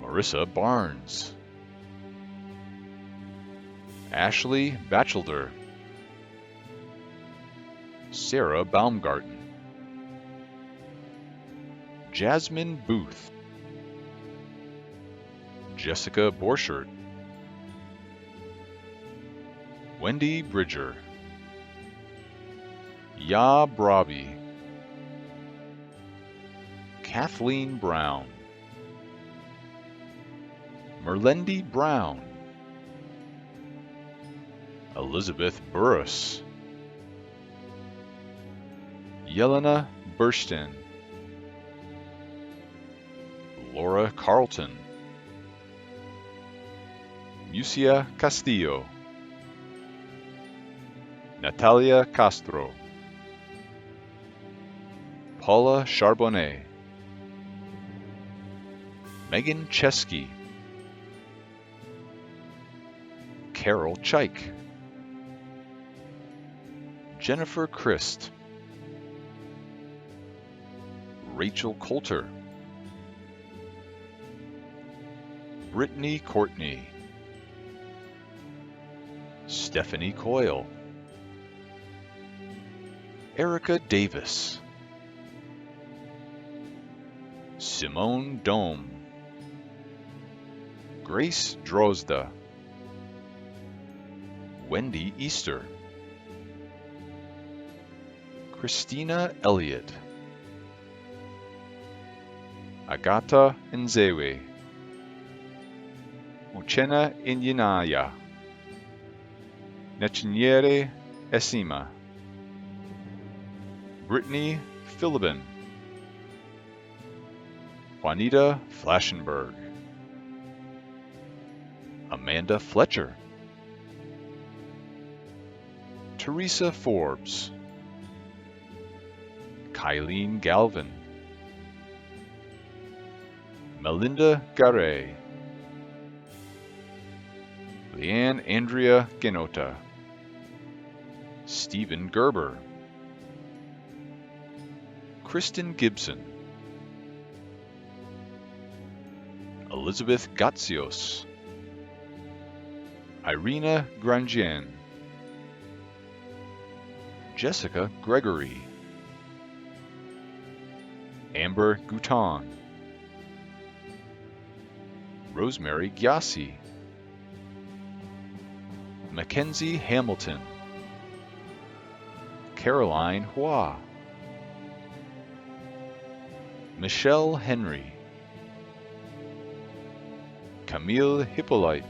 Marissa Barnes. Ashley Batchelder. Sarah Baumgarten. Jasmine Booth. Jessica Borchert. Wendy Bridger. Ya Brabi. Kathleen Brown. Merlendi Brown. Elizabeth Burris. Yelena Bursten. Laura Carlton. Musia Castillo. Natalia Castro. Paula Charbonnet. Megan Chesky. Carol Chaik. Jennifer Christ. Rachel Coulter. Brittany Courtney. Stephanie Coyle. Erica Davis. Simone Dome. Grace Drozda. Wendy Easter. Christina Elliott. Agata Nzewe. Uchenna Inyinaya. Nechinyere Esima. Brittany Philibin. Juanita Flashenberg. Amanda Fletcher. Teresa Forbes. Kylene Galvin. Melinda Garay. Leanne Andrea Genota. Stephen Gerber. Kristen Gibson. Elizabeth Gatsios. Irina Grandjean. Jessica Gregory. Amber Gouton. Rosemary Gyasi. Mackenzie Hamilton. Caroline Hua. Michelle Henry. Camille Hippolyte.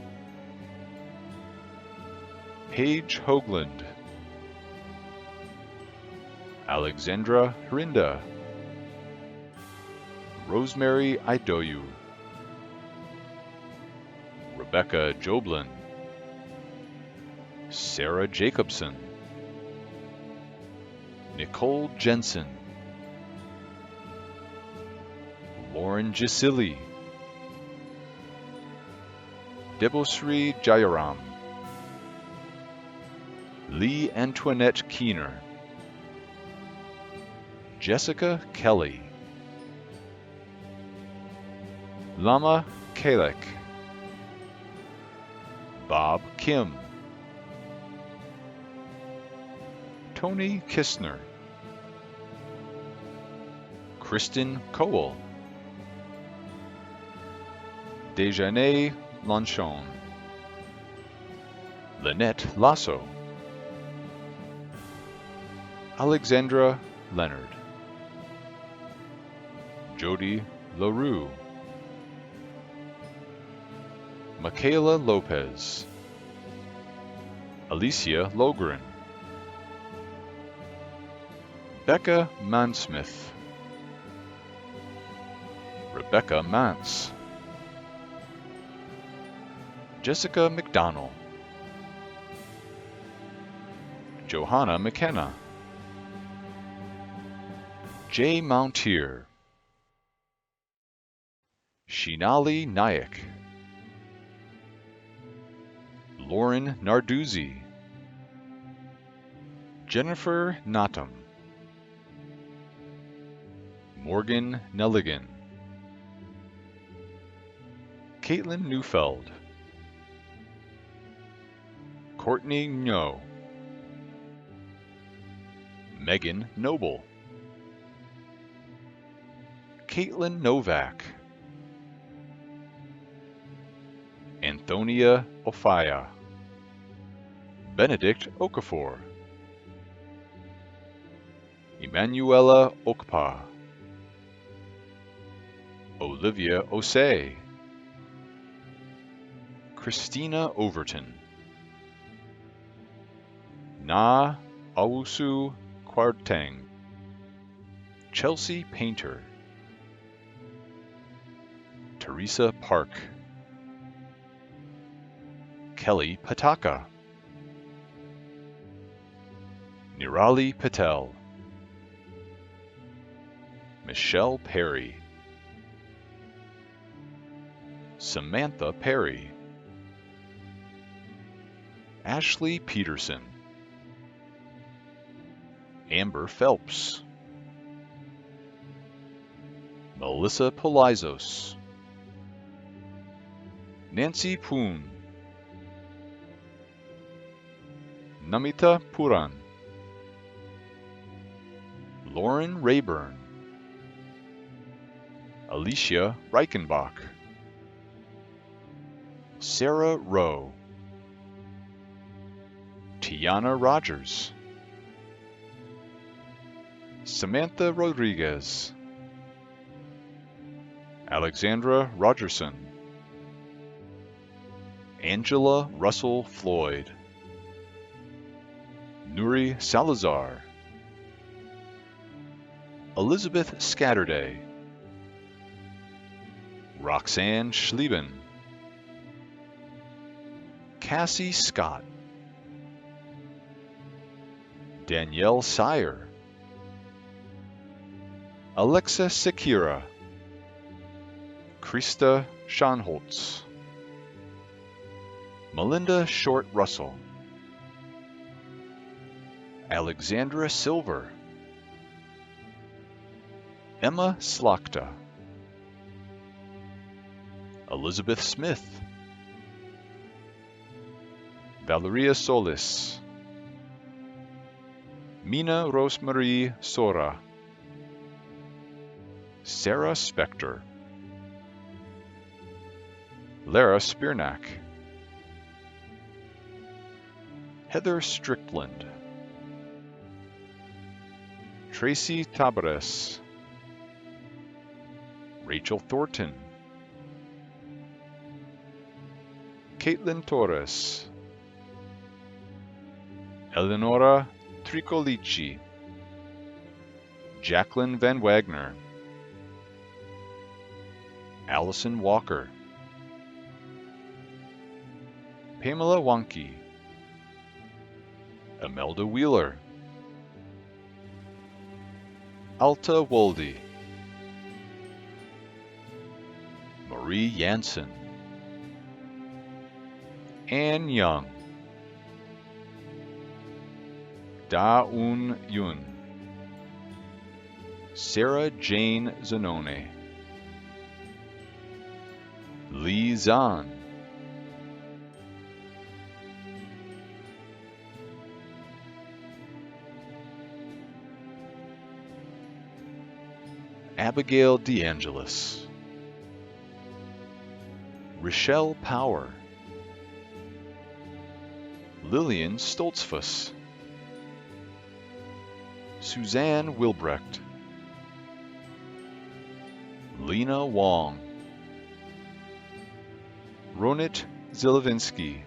Paige Hoagland. Alexandra Hrinda. Rosemary Idoyu. Rebecca Joblin. Sarah Jacobson. Nicole Jensen. Lauren Gisili, Debosri Jayaram, Lee Antoinette Keener, Jessica Kelly, Lama Kalek, Bob Kim, Tony Kistner, Kristen Cowell, Dejane Lanchon, Lynette Lasso, Alexandra Leonard, Jody LaRue, Michaela Lopez, Alicia Logren, Becca Mansmith, Rebecca Mance, Jessica McDonnell, Johanna McKenna, Jay Mountier, Shinali Nayak, Lauren Narduzzi, Jennifer Natum, Morgan Nelligan, Caitlin Neufeld, Courtney Ngo, Megan Noble, Caitlin Novak, Anthonia Ofaya, Benedict Okafor, Emanuela Okpa, Olivia Osei, Christina Overton, Na Awusu Kwarteng, Chelsea Painter, Teresa Park, Kelly Pataka, Nirali Patel, Michelle Perry, Samantha Perry, Ashley Peterson, Amber Phelps, Melissa Polizos, Nancy Poon, Namita Puran, Lauren Rayburn, Alicia Reichenbach, Sarah Rowe, Tiana Rogers, Samantha Rodriguez, Alexandra Rogerson, Angela Russell Floyd, Nuri Salazar, Elizabeth Scatterday, Roxanne Schlieben, Cassie Scott, Danielle Sire, Alexa Sekira, Krista Schanholtz, Melinda Short Russell, Alexandra Silver, Emma Slakta, Elizabeth Smith, Valeria Solis, Mina Rosemarie Sora, Sarah Spector, Lara Spirnak, Heather Strickland, Tracy Tabares, Rachel Thornton, Caitlin Torres, Eleonora Tricolici, Jacqueline Van Wagner, Allison Walker, Pamela Wonke, Imelda Wheeler, Alta Wolde, Marie Jansen, Ann Young, Da-Un Yun, Sarah Jane Zanone, Li Zan, Abigail DeAngelis, Rochelle Power, Lillian Stoltzfus, Suzanne Wilbrecht, Lena Wong, Ronit Zilovinsky,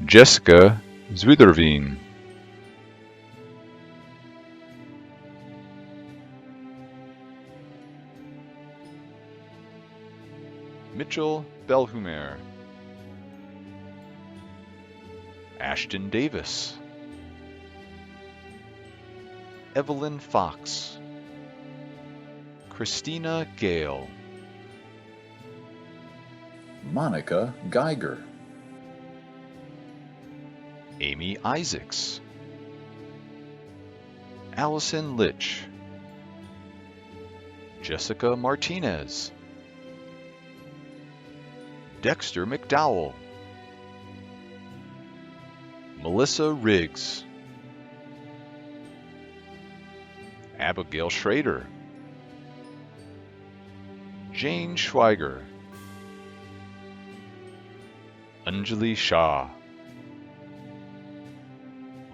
Jessica Zwiderveen, Mitchell Belhumer, Ashton Davis, Evelyn Fox, Christina Gale, Monica Geiger, Amy Isaacs, Allison Litch, Jessica Martinez, Dexter McDowell, Melissa Riggs, Abigail Schrader, Jane Schweiger, Anjali Shah,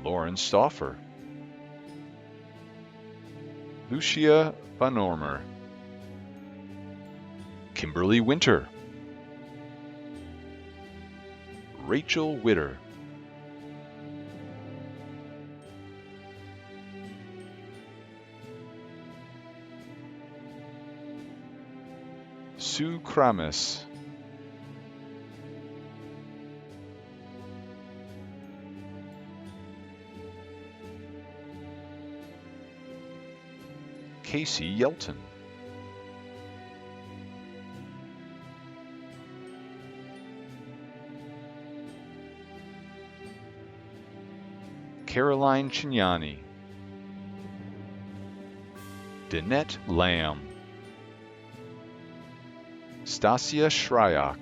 Lauren Stauffer, Lucia Van Ormer, Kimberly Winter, Rachel Witter, Sue Kramis, Casey Yelton, Caroline Chignani, Danette Lamb, Stasia Shryak,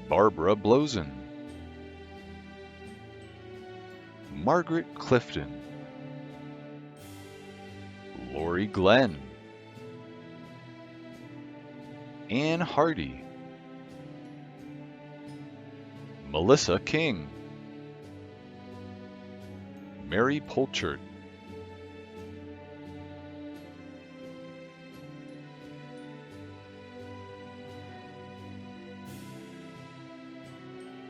Barbara Blozen, Margaret Clifton, Lori Glenn, Ann Hardy, Melissa King, Mary Polchert,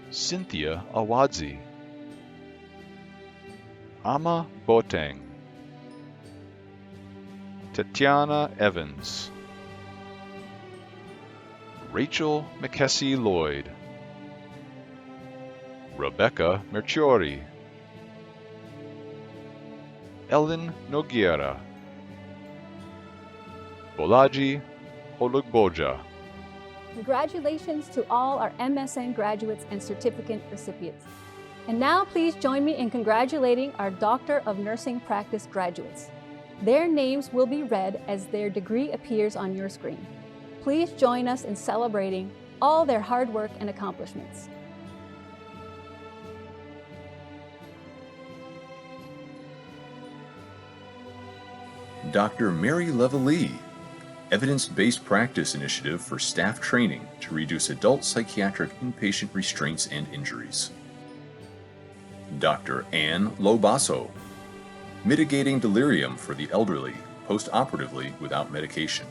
Cynthia Awadzi, Ama Boateng, Tatiana Evans, Rachel McKessie Lloyd, Rebecca Merciori, Ellen Nogueira, Bolaji Holugboja. Congratulations to all our MSN graduates and certificate recipients. And now please join me in congratulating our Doctor of Nursing Practice graduates. Their names will be read as their degree appears on your screen. Please join us in celebrating all their hard work and accomplishments. Dr. Mary Levelee, Evidence-Based Practice Initiative for Staff Training to Reduce Adult Psychiatric Inpatient Restraints and Injuries. Dr. Ann Lobasso, Mitigating Delirium for the Elderly Post-Operatively Without Medication.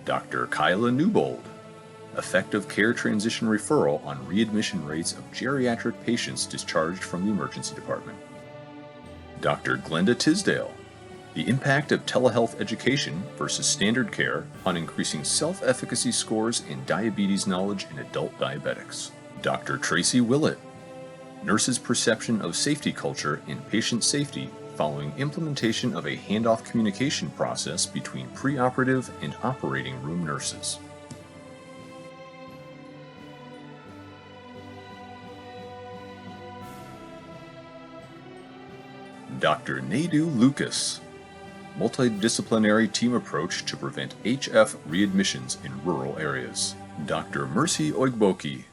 Dr. Kyla Newbold, Effective Care Transition Referral on Readmission Rates of Geriatric Patients Discharged from the Emergency Department. Dr. Glenda Tisdale, The Impact of Telehealth Education versus Standard Care on Increasing Self-Efficacy Scores in Diabetes Knowledge in Adult Diabetics. Dr. Tracy Willett, Nurses' Perception of Safety Culture and Patient Safety following implementation of a handoff communication process between preoperative and operating room nurses. Dr. Naidu Lucas, Multidisciplinary Team Approach to Prevent HF Readmissions in Rural Areas. Dr. Mercy Oigboki,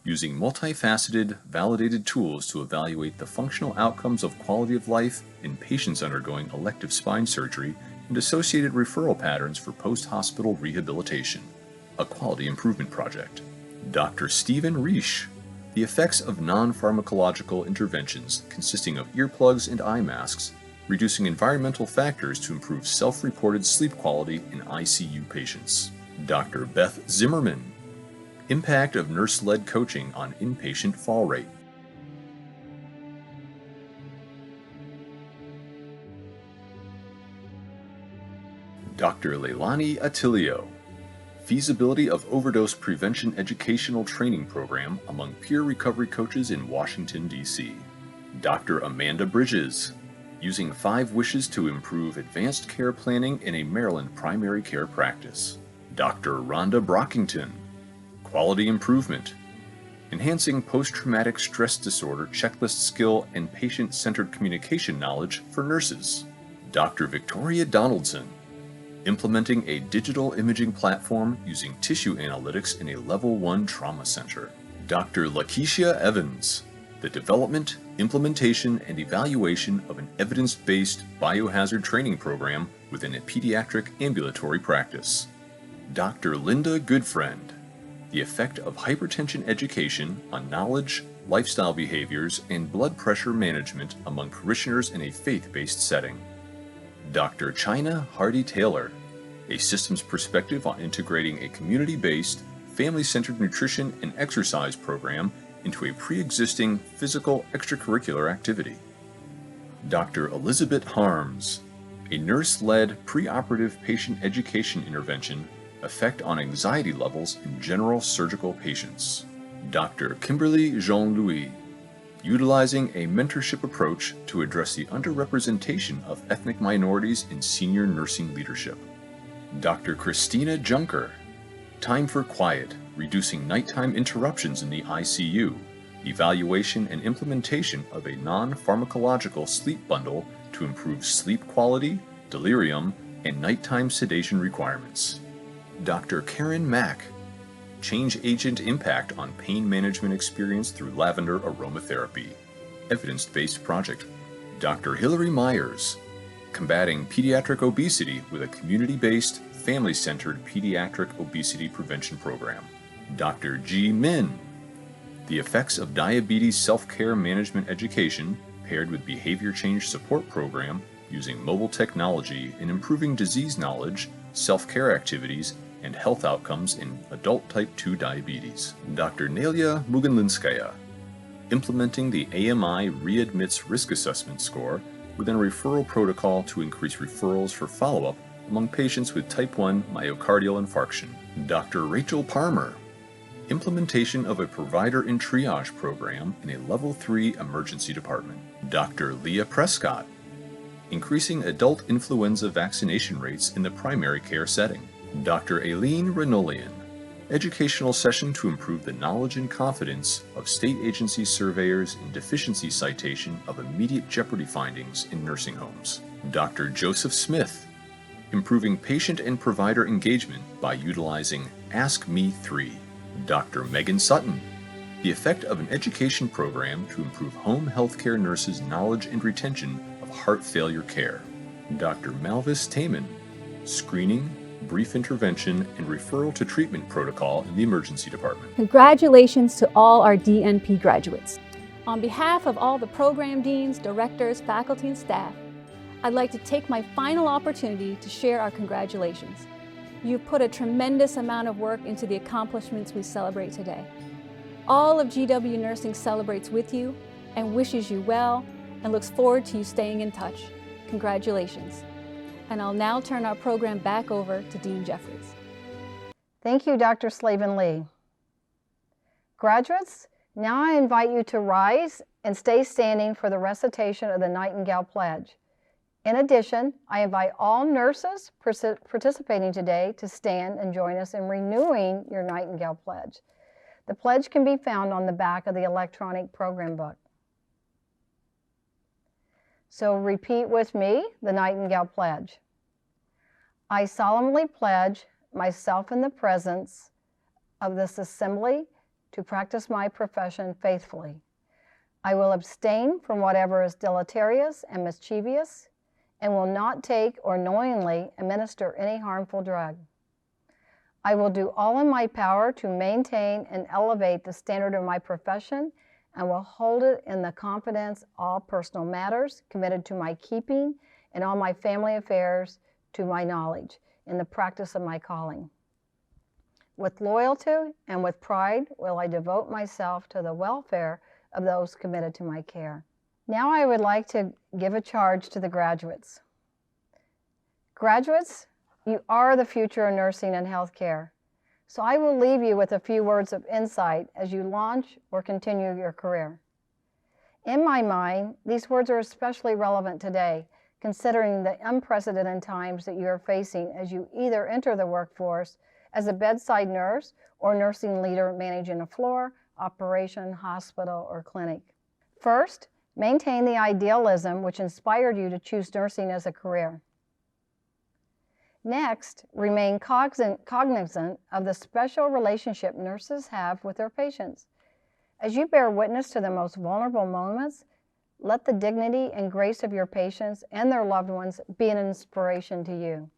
Using Multifaceted, Validated Tools to Evaluate the Functional Outcomes of Quality of Life in Patients Undergoing Elective Spine Surgery and Associated Referral Patterns for Post-Hospital Rehabilitation, a Quality Improvement Project. Dr. Stephen Reisch, The Effects of Non-Pharmacological Interventions consisting of earplugs and eye masks, reducing environmental factors to improve self-reported sleep quality in ICU patients. Dr. Beth Zimmerman, Impact of Nurse-Led Coaching on Inpatient Fall Rate. Dr. Leilani Attilio, Feasibility of Overdose Prevention Educational Training Program among Peer Recovery Coaches in Washington, D.C. Dr. Amanda Bridges, Using 5 Wishes to Improve Advanced Care Planning in a Maryland Primary Care Practice. Dr. Rhonda Brockington, Quality Improvement, Enhancing Post-Traumatic Stress Disorder Checklist Skill and Patient-Centered Communication Knowledge for Nurses. Dr. Victoria Donaldson, Implementing a Digital Imaging Platform Using Tissue Analytics in a Level 1 Trauma Center. Dr. Lakeisha Evans, The Development, Implementation, and Evaluation of an Evidence-Based Biohazard Training Program within a Pediatric Ambulatory Practice. Dr. Linda Goodfriend, The Effect of Hypertension Education on Knowledge, Lifestyle Behaviors, and Blood Pressure Management among Parishioners in a Faith-Based Setting. Dr. China Hardy-Taylor, A Systems Perspective on Integrating a Community-Based, Family-Centered Nutrition and Exercise Program into a Pre-Existing Physical Extracurricular Activity. Dr. Elizabeth Harms, A Nurse-Led Preoperative Patient Education Intervention Effect on Anxiety Levels in General Surgical Patients. Dr. Kimberly Jean-Louis, Utilizing a Mentorship Approach to Address the Underrepresentation of Ethnic Minorities in Senior Nursing Leadership. Dr. Christina Junker, Time for Quiet, Reducing Nighttime Interruptions in the ICU, Evaluation and Implementation of a Non-Pharmacological Sleep Bundle to Improve Sleep Quality, Delirium, and Nighttime Sedation Requirements. Dr. Karen Mack, Change Agent Impact on Pain Management Experience through Lavender Aromatherapy, Evidence-Based Project. Dr. Hilary Myers, Combating Pediatric Obesity with a Community-Based, Family-Centered Pediatric Obesity Prevention Program. Dr. G. Min, The Effects of Diabetes Self-Care Management Education paired with Behavior Change Support Program using mobile technology in improving disease knowledge, self-care activities, and health outcomes in adult type 2 diabetes. Dr. Nelia Muganlinskaya, Implementing the AMI Readmits Risk Assessment Score within a referral protocol to increase referrals for follow-up among patients with type 1 myocardial infarction. Dr. Rachel Parmer, Implementation of a Provider in Triage program in a Level 3 emergency department. Dr. Leah Prescott, Increasing adult influenza vaccination rates in the primary care setting. Dr. Aileen Renolian, Educational session to improve the knowledge and confidence of state agency surveyors in deficiency citation of immediate jeopardy findings in nursing homes. Dr. Joseph Smith, Improving patient and provider engagement by utilizing Ask Me 3. Dr. Megan Sutton, The effect of an education program to improve home healthcare nurses' knowledge and retention of heart failure care. Dr. Malvis Taman, Screening, Brief Intervention, and Referral to Treatment Protocol in the Emergency Department. Congratulations to all our DNP graduates. On behalf of all the program deans, directors, faculty, and staff, I'd like to take my final opportunity to share our congratulations. You've put a tremendous amount of work into the accomplishments we celebrate today. All of GW Nursing celebrates with you and wishes you well and looks forward to you staying in touch. Congratulations. And I'll now turn our program back over to Dean Jeffries. Thank you, Dr. Slavin Lee. Graduates, now I invite you to rise and stay standing for the recitation of the Nightingale Pledge. In addition, I invite all nurses participating today to stand and join us in renewing your Nightingale Pledge. The pledge can be found on the back of the electronic program book. So repeat with me the Nightingale Pledge. I solemnly pledge myself in the presence of this assembly to practice my profession faithfully. I will abstain from whatever is deleterious and mischievous, and will not take or knowingly administer any harmful drug. I will do all in my power to maintain and elevate the standard of my profession, and will hold it in the confidence all personal matters committed to my keeping and all my family affairs to my knowledge in the practice of my calling. With loyalty and with pride will I devote myself to the welfare of those committed to my care. Now I would like to give a charge to the graduates. Graduates, you are the future of nursing and healthcare. So I will leave you with a few words of insight as you launch or continue your career. In my mind, these words are especially relevant today, considering the unprecedented times that you are facing as you either enter the workforce as a bedside nurse or nursing leader managing a floor, operation, hospital, or clinic. First, maintain the idealism which inspired you to choose nursing as a career. Next, remain cognizant of the special relationship nurses have with their patients. As you bear witness to the most vulnerable moments, let the dignity and grace of your patients and their loved ones be an inspiration to you.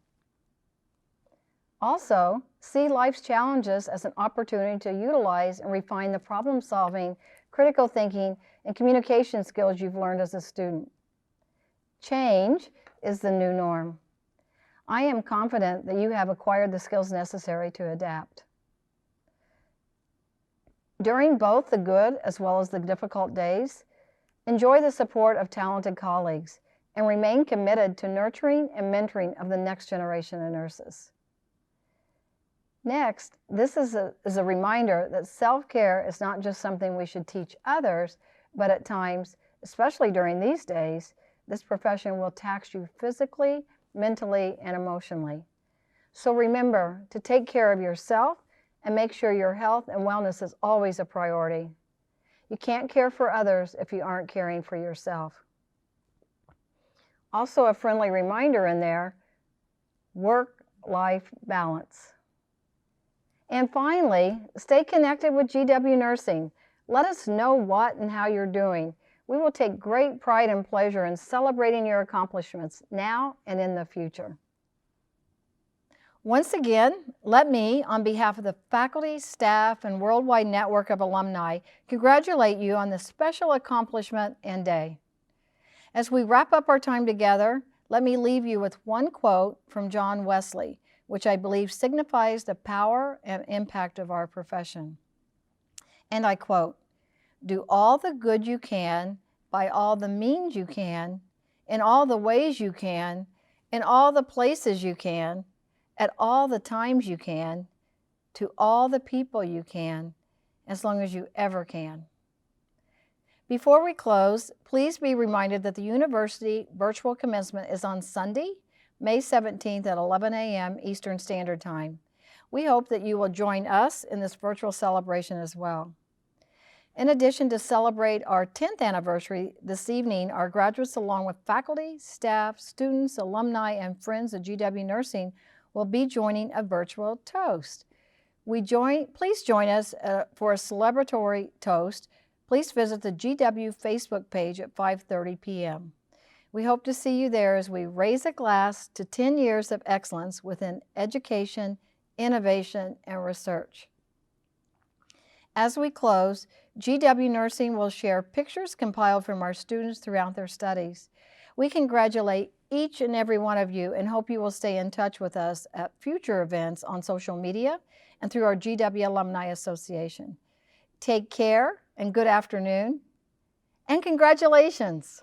Also, see life's challenges as an opportunity to utilize and refine the problem-solving, critical thinking, and communication skills you've learned as a student. Change is the new norm. I am confident that you have acquired the skills necessary to adapt. During both the good as well as the difficult days, enjoy the support of talented colleagues and remain committed to nurturing and mentoring of the next generation of nurses. Next, this is a reminder that self-care is not just something we should teach others, but at times, especially during these days, this profession will tax you physically, mentally, and emotionally. So remember to take care of yourself and make sure your health and wellness is always a priority. You can't care for others if you aren't caring for yourself. Also, a friendly reminder in there, work-life balance. And finally, stay connected with GW Nursing. Let us know what and how you're doing. We will take great pride and pleasure in celebrating your accomplishments now and in the future. Once again, let me, on behalf of the faculty, staff, and worldwide network of alumni, congratulate you on this special accomplishment and day. As we wrap up our time together, let me leave you with one quote from John Wesley, which I believe signifies the power and impact of our profession. And I quote, "Do all the good you can, by all the means you can, in all the ways you can, in all the places you can, at all the times you can, to all the people you can, as long as you ever can." Before we close, please be reminded that the university virtual commencement is on Sunday, May 17th at 11 a.m. Eastern Standard Time. We hope that you will join us in this virtual celebration as well. In addition to celebrate our 10th anniversary this evening, our graduates along with faculty, staff, students, alumni, and friends of GW Nursing will be joining a virtual toast. Please join us for a celebratory toast. Please visit the GW Facebook page at 5:30 p.m. We hope to see you there as we raise a glass to 10 years of excellence within education, innovation, and research. As we close, GW Nursing will share pictures compiled from our students throughout their studies. We congratulate each and every one of you and hope you will stay in touch with us at future events on social media and through our GW Alumni Association. Take care and good afternoon, and congratulations!